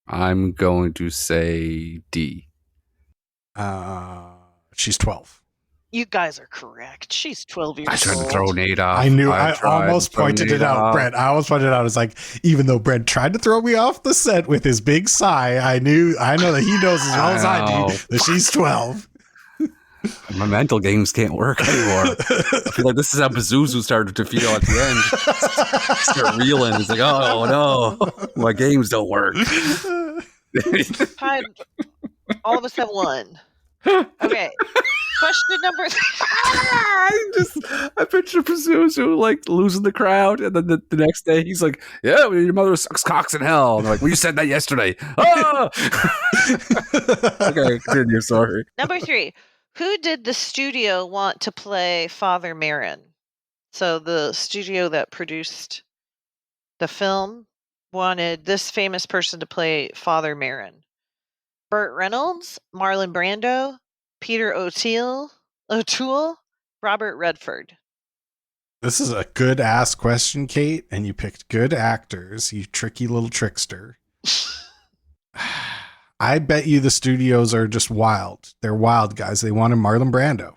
I'm going to say D. She's 12. You guys are correct. She's 12 years old. I tried to throw Nate off. I knew. I tried almost to throw pointed Nate it out, off. Brent. I almost pointed it out. It's like, even though Brent tried to throw me off the set with his big sigh, I know that he knows as well as I do that she's 12. My mental games can't work anymore. I feel like this is how Pazuzu started to feel at the end. Start reeling. It's like, oh no, my games don't work. Fine. All of us have one. Okay. Question number I picture Pazuzu like losing the crowd, and then the next day he's like, "Yeah, your mother sucks cocks in hell." And they're like, "Well, you said that yesterday." Ah! Okay, continue. Sorry. Number 3. Who did the studio want to play Father Merrin? So the studio that produced the film wanted this famous person to play Father Merrin. Burt Reynolds, Marlon Brando, Peter O'Toole, Robert Redford. This is a good ass question, Kate, and you picked good actors, you tricky little trickster. I bet you the studios are just wild. They're wild guys. They wanted Marlon Brando.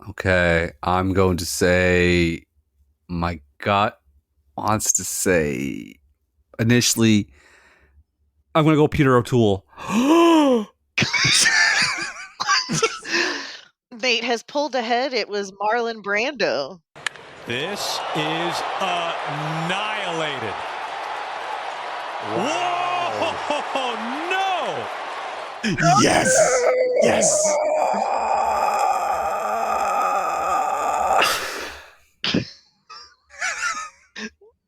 Okay, I'm going to say my gut wants to say initially I'm going to go Peter O'Toole. Nate has pulled ahead. It was Marlon Brando. This is annihilated. Whoa, no! Yes. Yes.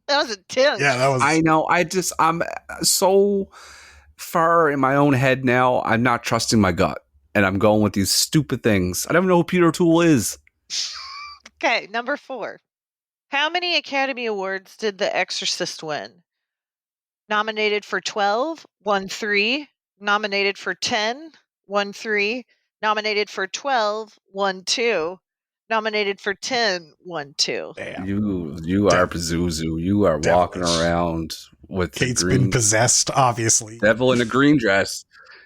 That was intense. Yeah, that was. I know. I'm so far in my own head now. I'm not trusting my gut, and I'm going with these stupid things. I don't even know who Peter O'Toole is. Okay, number 4. How many Academy Awards did The Exorcist win? Nominated for 12, won 3. Nominated for 10, won 3. Nominated for 12, won 2. Nominated for 10, won 2. Damn. You are Pazuzu. You are walking around with Kate's the green been possessed, obviously. devil in a green dress.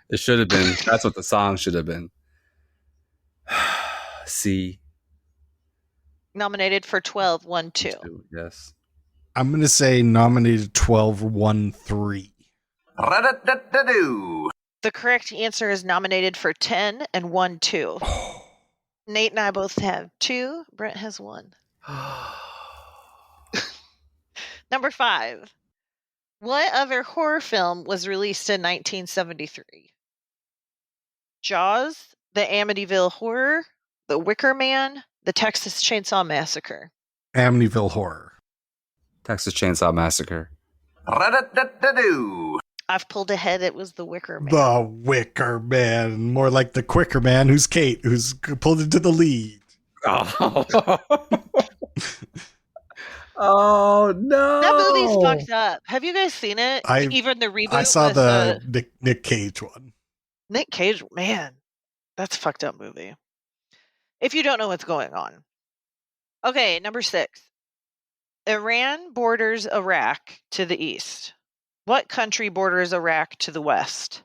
It should have been. That's what the song should have been. C. Nominated for 12, won 2. Yes. I'm going to say nominated 12, won 3. Ra-da-da-da-doo. The correct answer is nominated for 10 and won 2. Nate and I both have 2. Brent has 1. Number 5. What other horror film was released in 1973? Jaws, The Amityville Horror, The Wicker Man, The Texas Chainsaw Massacre. Amityville Horror. Texas Chainsaw Massacre. Ra-da-da-da-doo. I've pulled ahead. It was The Wicker Man. The Wicker Man. More like the Quicker Man, who's Kate, who's pulled into the lead. Oh. Oh no! That movie's fucked up. Have you guys seen it? Even the reboot. I saw with, the Nick Cage one. Nick Cage. Man, that's a fucked up movie. If you don't know what's going on. Okay, number 6. Iran borders Iraq to the east. What country borders Iraq to the west?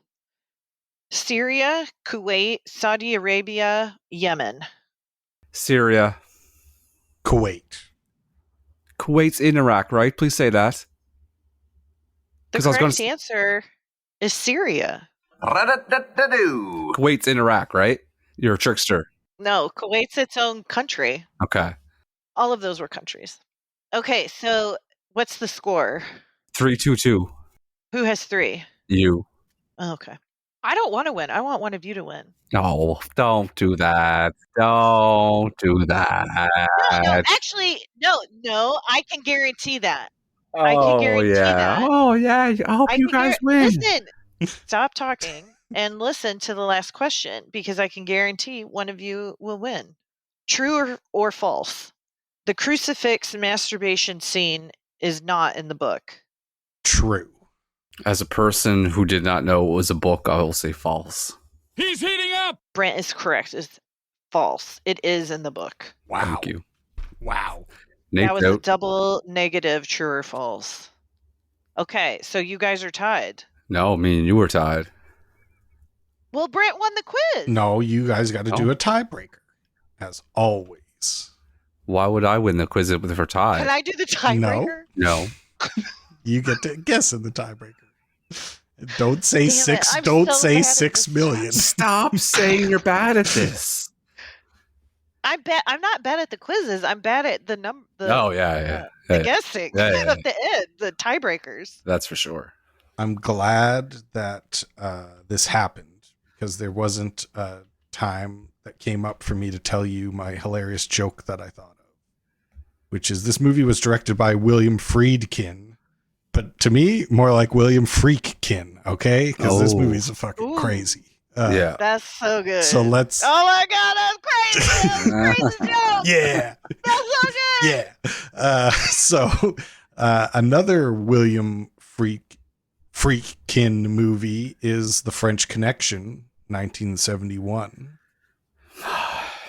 Syria, Kuwait, Saudi Arabia, Yemen. Syria. Kuwait. Kuwait's in Iraq, right? Please say that. The 'Cause I was correct gonna answer is Syria. Kuwait's in Iraq, right? You're a trickster. No, Kuwait's its own country. Okay. All of those were countries. Okay, so what's the score? 3-2-2. Who has 3? You. Oh, okay. I don't want to win. I want one of you to win. No, don't do that. Don't do that. No, actually, no. I can guarantee that. Oh, I can guarantee that. Oh, yeah. I hope you guys win. Listen, stop talking and listen to the last question because I can guarantee one of you will win. True or false? The crucifix masturbation scene is not in the book. True. As a person who did not know it was a book, I will say false. He's heating up. Brent is correct. It's false. It is in the book. Wow. Thank you. Wow. That was a double negative, true or false. Okay, so you guys are tied. No, me and you were tied. Well, Brent won the quiz. No, you guys got to do a tiebreaker, as always. Why would I win the quiz if we're tied? Can I do the tiebreaker? No. You get to guess in the tiebreaker. Don't say Damn six. I'm Don't so say bad at 6 this. million. Stop saying you're bad at this. I'm not bad at the quizzes. I'm bad at the number. Oh, yeah. The guessing Yeah. at the end, the tiebreakers. That's for sure. I'm glad that this happened because there wasn't a time that came up for me to tell you my hilarious joke that I thought of, which is this movie was directed by William Friedkin. But to me, more like William Freakkin, okay? Because this movie's a fucking crazy. Yeah. That's so good. So let's. Oh my god, that's crazy! That's a crazy joke. Yeah. That's so good. Yeah. Another William Friedkin movie is The French Connection, 1971.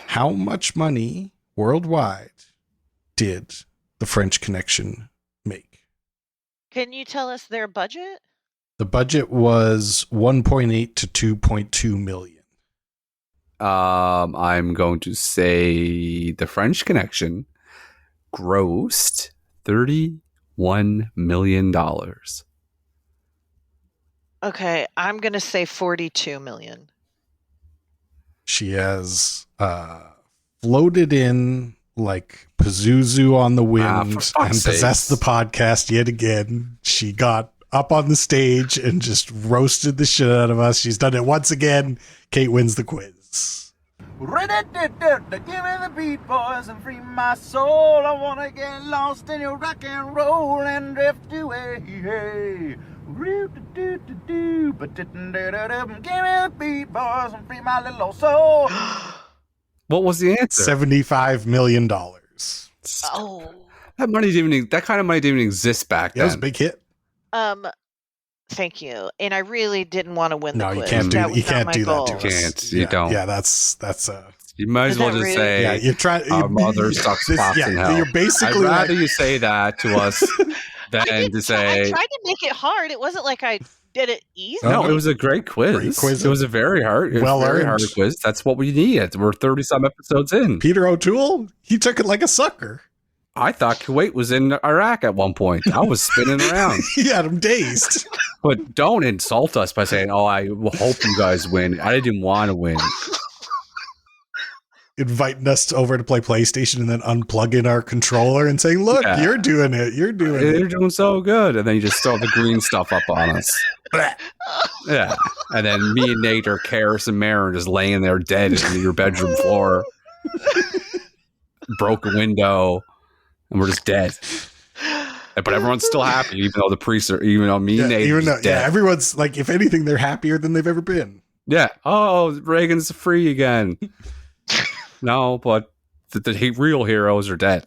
How much money worldwide did The French Connection make? Can you tell us their budget? The budget was 1.8 to 2.2 million. I'm going to say The French Connection grossed $31 million. Okay, I'm going to say 42 million. She has floated in like Pazuzu on the wind and possessed the podcast yet again. She got up on the stage and just roasted the shit out of us. She's done it once again. Kate wins the quiz. Give me the beat, boys, and free my soul. I want to get lost in your rock and roll and drift away. Hey. Give me the beat, boys, and free my little old soul. What was the answer? $75 million. Oh. That kind of money didn't even exist back then. That was a big hit. Thank you. And I really didn't want to win the quiz. No, you can't do that to us. You can't. You don't. Yeah, that's You might as well just say, yeah, you're trying. Our mother sucks pops in hell. You're basically. I'd rather you say that to us than to say. I tried to make it hard. It wasn't like I did it easy. No, it was a great quiz. It was a very hard, hard quiz. That's what we need. We're 30-some episodes in. Peter O'Toole, he took it like a sucker. I thought Kuwait was in Iraq at one point. I was spinning around. He had him dazed. But don't insult us by saying, "Oh, I hope you guys win." I didn't want to win. Inviting us over to play PlayStation and then unplugging our controller and saying, "Look, you're doing it. You're doing so good." And then you just throw the green stuff up on us. Yeah. And then me and Nate or Karras and Merrin just laying there dead in your bedroom floor. Broke a window. And we're just dead. But everyone's still happy, even though the priests are, even though me and Nate are dead. Yeah, everyone's like, if anything, they're happier than they've ever been. Yeah. Oh, Reagan's free again. No, but the real heroes are dead.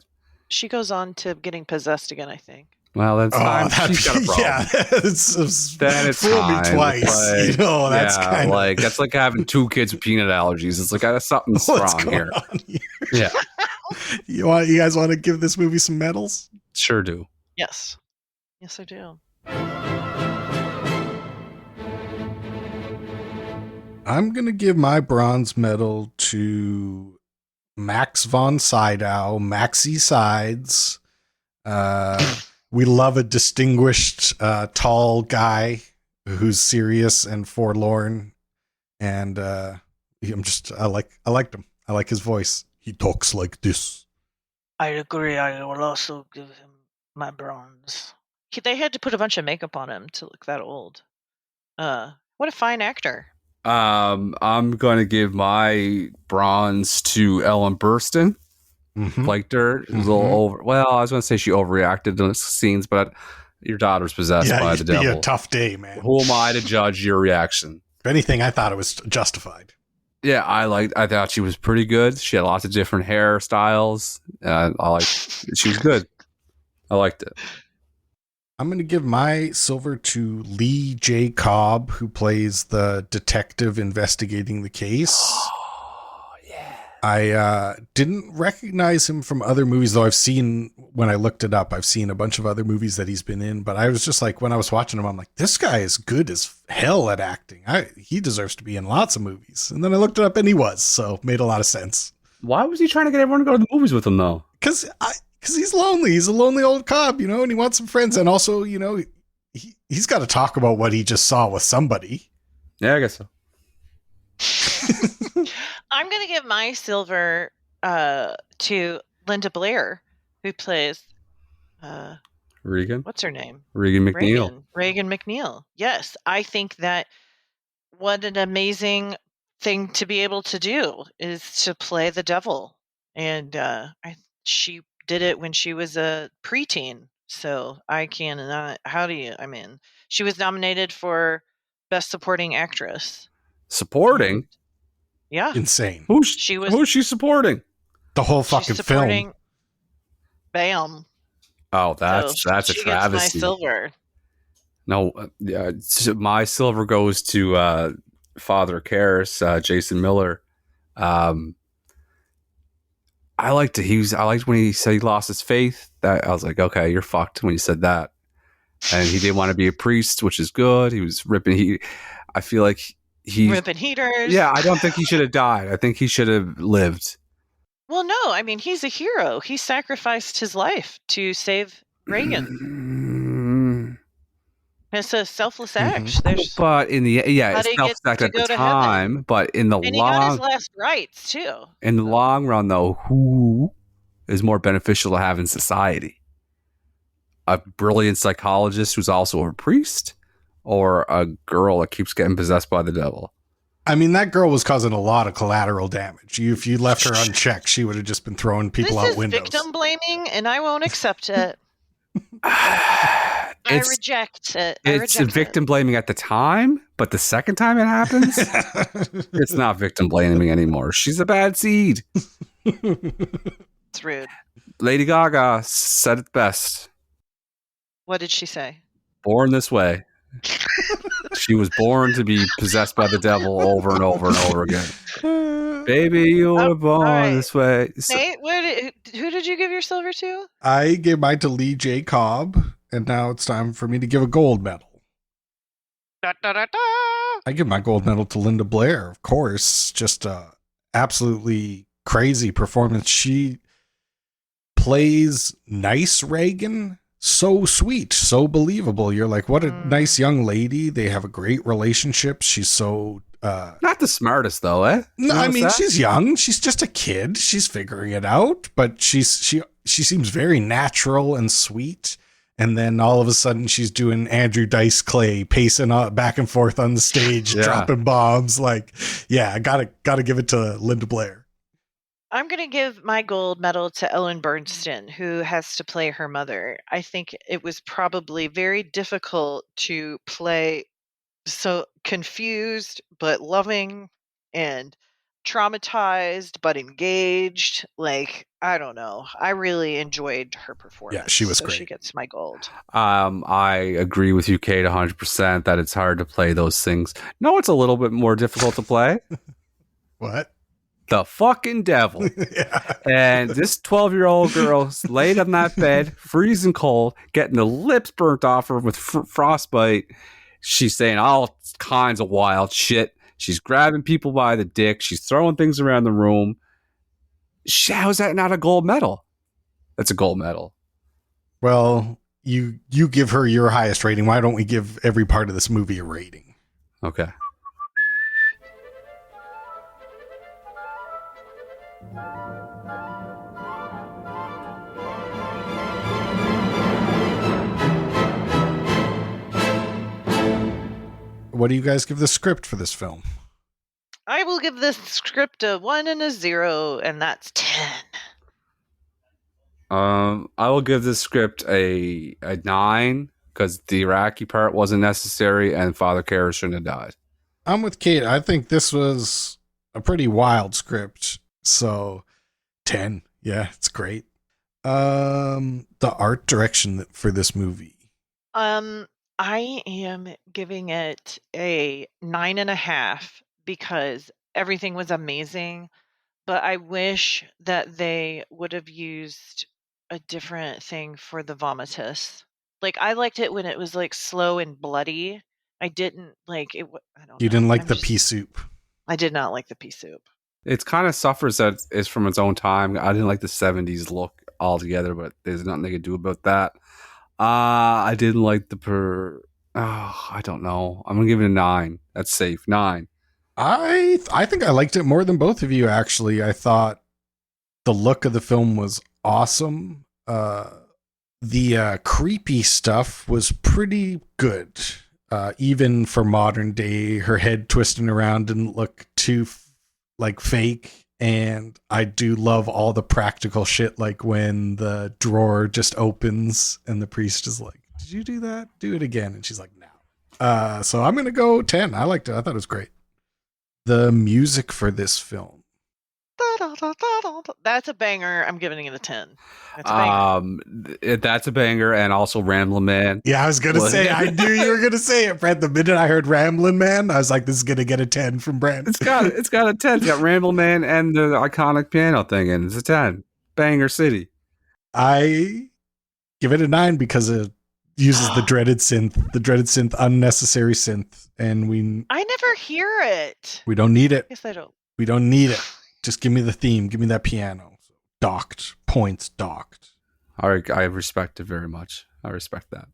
She goes on to getting possessed again, I think. Well, that's time. She's got a problem. Yeah, Then it's fool me time. twice. Like, That's kind of like that's like having 2 kids with peanut allergies. It's like something's what's wrong going here. on here. Yeah, You guys want to give this movie some medals? sure do. Yes. Yes, I do. I'm gonna give my bronze medal to Max von Sydow, Maxie Sides. We love a distinguished, tall guy who's serious and forlorn, and I liked him. I like his voice. He talks like this. I agree. I will also give him my bronze. They had to put a bunch of makeup on him to look that old. What a fine actor. I'm going to give my bronze to Ellen Burstyn. Mhm. Liked her. It was a little over. Well, I was going to say she overreacted in the scenes, but your daughter's possessed by the it'd be devil. a tough day, man. Who am I to judge your reaction? If anything, I thought it was justified. Yeah, I thought she was pretty good. She had lots of different hairstyles. She was good. I liked it. I'm going to give my silver to Lee J. Cobb, who plays the detective investigating the case. Oh, yeah. I didn't recognize him from other movies, though when I looked it up, I've seen a bunch of other movies that he's been in, but I was just like, when I was watching him, I'm like, this guy is good as hell at acting. He deserves to be in lots of movies. And then I looked it up and he was, so made a lot of sense. Why was he trying to get everyone to go to the movies with him, though? Because he's lonely. He's a lonely old cop, and he wants some friends. And also, he's got to talk about what he just saw with somebody. Yeah, I guess so. I'm going to give my silver to Linda Blair, who plays Regan? what's her name? Regan MacNeil. Regan MacNeil. Yes, I think that what an amazing thing to be able to do is to play the devil, and she did it when she was a preteen. So I cannot. She was nominated for Best Supporting Actress. Supporting? Yeah, Insane. Who's She she supporting? The whole she's fucking supporting. film. Bam. Oh, that's So a she gets travesty. my silver. No, my silver goes to Father Karras, Jason Miller. I liked it. I liked when he said he lost his faith. That I was like, okay, you're fucked when you said that. And he didn't want to be a priest, which is good. He was ripping. I feel like he Ripping heaters. Yeah, I don't think he should have died. I think he should have lived. Well, no, he's a hero. He sacrificed his life to save Regan. It's a selfless act. There's But in the it's he self-act gets to at go the to time. heaven. But in the And he got his long last rites too. in the long run, though, who is more beneficial to have in society? A brilliant psychologist who's also a priest, or a girl that keeps getting possessed by the devil? That girl was causing a lot of collateral damage. If you left her unchecked, she would have just been throwing people This out is windows. victim blaming, and I won't accept it. I reject it. It's victim blaming at the time, but the second time it happens, it's not victim blaming anymore. She's a bad seed. It's rude. Lady Gaga said it best. What did she say? Born this way. She was born to be possessed by the devil over and over and over again. Baby, you were born this way. Nate, who did you give your silver to? I gave mine to Lee J. Cobb, and now it's time for me to give a gold medal. Da, da, da, da. I give my gold medal to Linda Blair, of course. Just a absolutely crazy performance. She plays nice Regan. So sweet, so believable. You're like, what a nice young lady. They have a great relationship. She's so not the smartest though, eh? No, she's young. She's just a kid. She's figuring it out, but she seems very natural and sweet. And then all of a sudden she's doing Andrew Dice Clay, pacing back and forth on the stage, dropping bombs. Like, yeah, I gotta give it to Linda Blair. I'm going to give my gold medal to Ellen Burstyn, who has to play her mother. I think it was probably very difficult to play so confused but loving and traumatized but engaged. Like, I don't know. I really enjoyed her performance. Yeah, she was so great. She gets my gold. I agree with you, Kate, 100% that it's hard to play those things. No, it's a little bit more difficult to play. What? The fucking devil. Yeah. And this 12-year-old girl laid on that bed, freezing cold, getting the lips burnt off her with frostbite. She's saying all kinds of wild shit. She's grabbing people by the dick. She's throwing things around the room. How is that not a gold medal? That's a gold medal. Well, you give her your highest rating. Why don't we give every part of this movie a rating? Okay. What do you guys give the script for this film? I will give this script a 1 and a 0, and that's 10. I will give this script a 9 because the Iraqi part wasn't necessary and Father Karras shouldn't have died. I'm with Kate. I think this was a pretty wild script. So 10. Yeah, it's great. The art direction for this movie. I am giving it a 9.5 because everything was amazing, but I wish that they would have used a different thing for the vomitus. Like, I liked it when it was like slow and bloody. I didn't like it. I don't. You didn't know. like the pea soup. I did not like the pea soup. It kind of suffers that it's from its own time. I didn't like the 70s look altogether, but there's nothing they could do about that. I didn't like I don't know. I'm gonna give it a 9. That's safe. 9. I think I liked it more than both of you, actually. I thought the look of the film was awesome. The creepy stuff was pretty good. Even for modern day, her head twisting around didn't look too fake. And I do love all the practical shit, like when the drawer just opens and the priest is like, "Did you do that? Do it again." And she's like, "No." So I'm going to go 10. I liked it. I thought it was great. The music for this film. That's a banger. I'm giving it a 10. That's a banger. That's a banger, and also Ramblin' Man. Yeah, I was going to say, I knew you were going to say it, Brent. The minute I heard Ramblin' Man, I was like, this is going to get a 10 from Brent. It's got a 10. It's got Ramblin' Man and the iconic piano thing, and it's a 10. Banger City. I give it a 9 because it uses the dreaded synth, unnecessary synth, and I never hear it. we don't need it. Yes, I don't. We don't need it. Just give me the theme. Give me that piano. Docked. Points docked. I respect it very much. I respect that.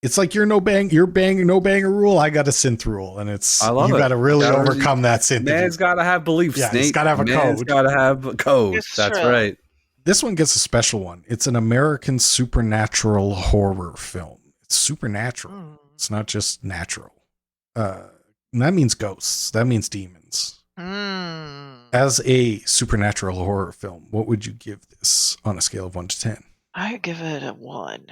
It's like you're no banger rule. I got a synth rule, and it's you got to really overcome that synth. Man's got to have beliefs. Yeah, he's got to have a Man's code. got to have a code. It's That's true. right. This one gets a special one. It's an American supernatural horror film. It's supernatural. It's not just natural. And that means ghosts. That means demons. As a supernatural horror film, what would you give this on a scale of 1 to 10? I give it a 1.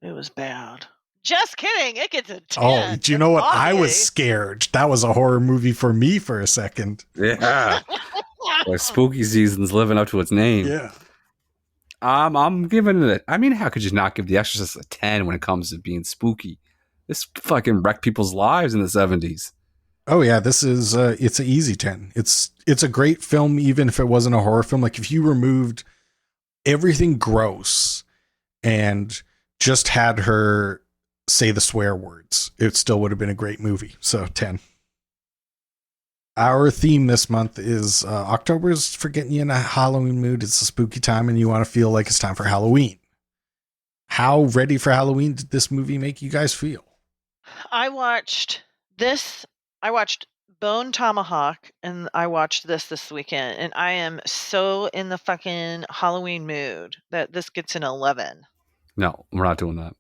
It was bad. Just kidding. It gets a 10. Oh, do you know what? I was Obviously. scared. That was a horror movie for me for a second. Yeah. Like spooky season's living up to its name. Yeah. I'm giving it. I mean, how could you not give The Exorcist a 10 when it comes to being spooky? This fucking wrecked people's lives in the 70s. Oh yeah, this is it's an easy 10. It's a great film even if it wasn't a horror film. Like if you removed everything gross and just had her say the swear words, it still would have been a great movie. So 10. Our theme this month is October's for getting you in a Halloween mood. It's a spooky time and you want to feel like it's time for Halloween. How ready for Halloween did this movie make you guys feel? I watched Bone Tomahawk, and I watched this weekend, and I am so in the fucking Halloween mood that this gets an 11. No, we're not doing that.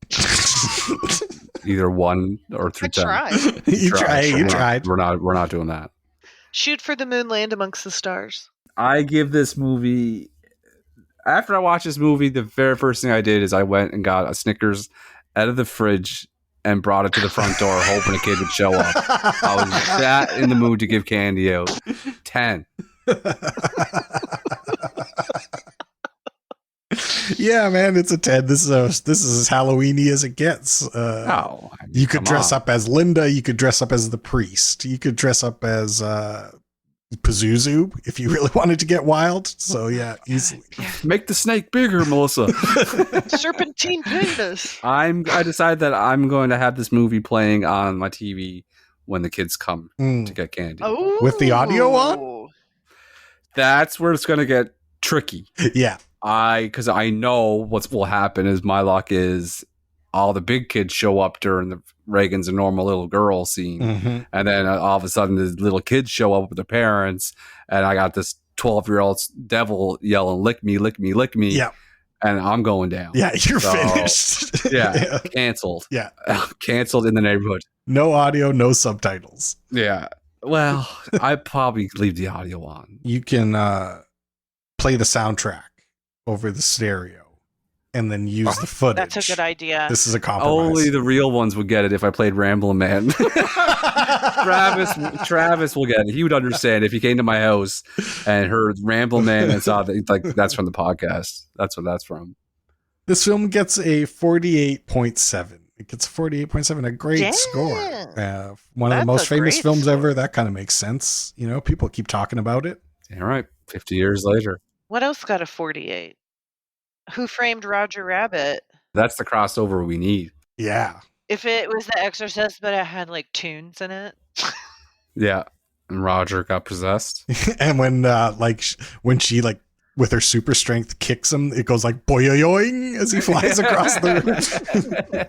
Either 1 or through I 10. tried. You tried. We're not doing that. Shoot for the moon, land amongst the stars. I give this movie. After I watched this movie, the very first thing I did is I went and got a Snickers out of the fridge and brought it to the front door, hoping a kid would show up. I was that in the mood to give candy out. 10. Yeah, man, it's a 10. This is as Halloween-y as it gets. You could dress up as Linda. You could dress up as the priest. You could dress up as Pazuzu if you really wanted to get wild. So yeah, easily. Make the snake bigger, Melissa. Serpentine penis. I decided that I'm going to have this movie playing on my TV when the kids come to get candy. Oh, With the audio on? That's where it's going to get tricky. Yeah. Because I know what will happen is my luck is all the big kids show up during the Regan's a normal little girl scene. Mm-hmm. And then all of a sudden the little kids show up with their parents. And I got this 12-year-old devil yelling, lick me, lick me, lick me. Yeah. And I'm going down. Yeah, you're finished. Yeah. Canceled. Yeah. Canceled in the neighborhood. No audio, no subtitles. Yeah. Well, I probably leave the audio on. You can play the soundtrack over the stereo and then use the footage. That's a good idea. This is a compromise. Only the real ones would get it if I played Ramblin' Man. Travis will get it. He would understand if he came to my house and heard Ramblin' Man and saw that, like, that's from the podcast. That's what that's from. This film gets a 48.7. It gets a 48.7, a great Damn. score. One of That's the most a famous great films score. ever. That kind of makes sense. You know, people keep talking about it. All right. 50 years later. What else got a 48? Who Framed Roger Rabbit? That's the crossover we need. Yeah. If it was The Exorcist, but it had like tunes in it. Yeah. And Roger got possessed. And when when she like with her super strength kicks him, it goes like boing as he flies across the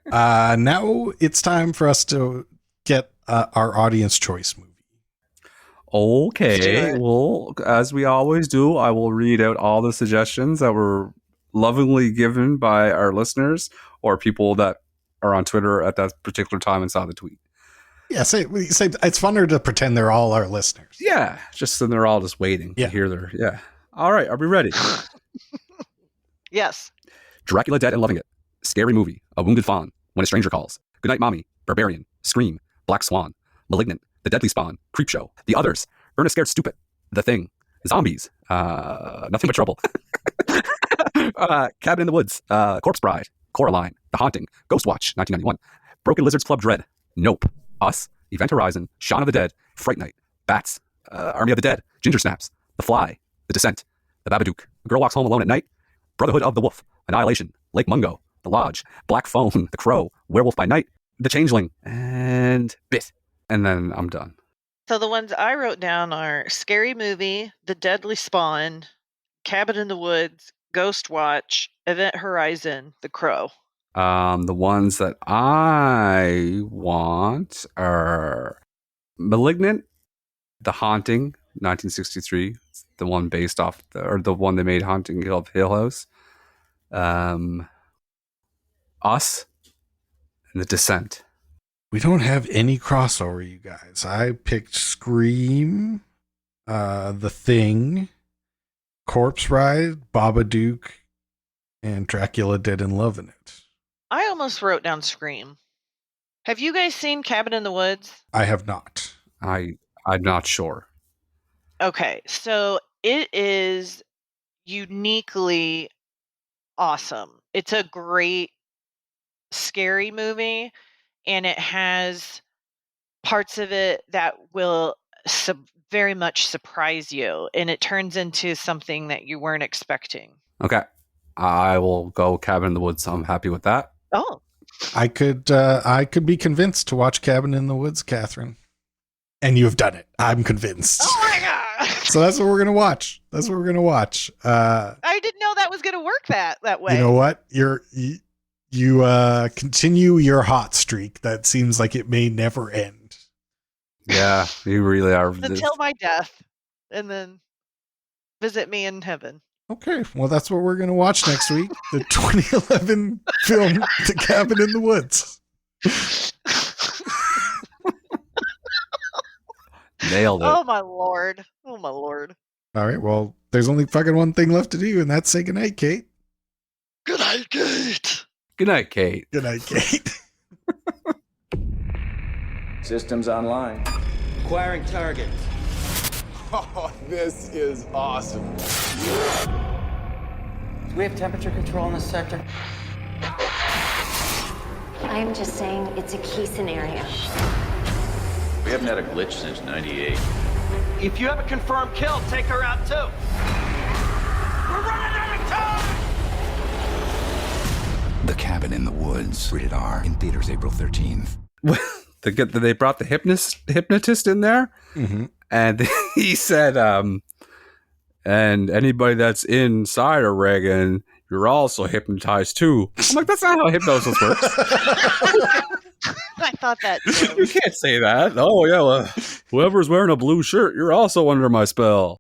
room. Now it's time for us to get our audience choice movie. Okay. Well, as we always do, I will read out all the suggestions that were lovingly given by our listeners or people that are on Twitter at that particular time and saw the tweet. Yeah, say it's funner to pretend they're all our listeners. Yeah, just then they're all just waiting to hear their. Yeah. All right, are we ready? Yes. Dracula Dead and Loving It. Scary Movie. A Wounded Fawn. When a Stranger Calls. Goodnight Mommy. Barbarian. Scream. Black Swan. Malignant. The Deadly Spawn. Creepshow. The Others. Ernest Scared Stupid. The Thing. Zombies. Nothing But Trouble. Cabin in the Woods. Corpse Bride. Coraline. The Haunting. Ghostwatch. 1991. Broken Lizards Club Dread. Nope. Us. Event Horizon. Shaun of the Dead. Fright Night. Bats. Army of the Dead. Ginger Snaps. The Fly. The Descent. The Babadook. A Girl Walks Home Alone at Night. Brotherhood of the Wolf. Annihilation. Lake Mungo. The Lodge. Black Phone. The Crow. Werewolf by Night. The Changeling. And Bit. And then I'm done. So the ones I wrote down are Scary Movie, The Deadly Spawn, Cabin in the Woods, Ghost Watch, Event Horizon, The Crow. The ones that I want are Malignant, The Haunting, 1963, the one based off the one they made Haunting of Hill House. Us, and The Descent. We don't have any crossover, you guys. I picked Scream, The Thing, Corpse Bride, Babadook, and Dracula Dead and Loving It. I almost wrote down Scream. Have you guys seen Cabin in the Woods? I have not. I'm not sure. Okay, so it is uniquely awesome. It's a great scary movie, and it has parts of it that will very much surprise you, and it turns into something that you weren't expecting. Okay. I will go Cabin in the Woods. I'm happy with that. Oh, I could be convinced to watch Cabin in the Woods, Catherine. And you have done it. I'm convinced. oh my god! So that's what we're gonna watch. That's what we're gonna watch. I didn't know that was going to work that way. You know what? You continue your hot streak that seems like it may never end. Yeah, you really are. Until my death, and then visit me in heaven. Okay, well, that's what we're going to watch next week. The 2011 film, The Cabin in the Woods. Nailed it. Oh my lord. Oh my lord. All right, well, there's only fucking one thing left to do, and that's say goodnight, Kate. Good night, Kate. Good night, Kate. Good night, Kate. Systems online. Acquiring target. Oh, this is awesome. Do we have temperature control in this sector? I'm just saying it's a key scenario. We haven't had a glitch since 98. If you have a confirmed kill, take her out too. We're running out of time! The Cabin in the Woods. Rated R. In theaters April 13th. They brought the hypnotist in there, and he said, and anybody that's inside of Regan, you're also hypnotized too. I'm like, that's not how hypnosis works. I thought that too. You can't say that. Oh, yeah, well, whoever's wearing a blue shirt, you're also under my spell.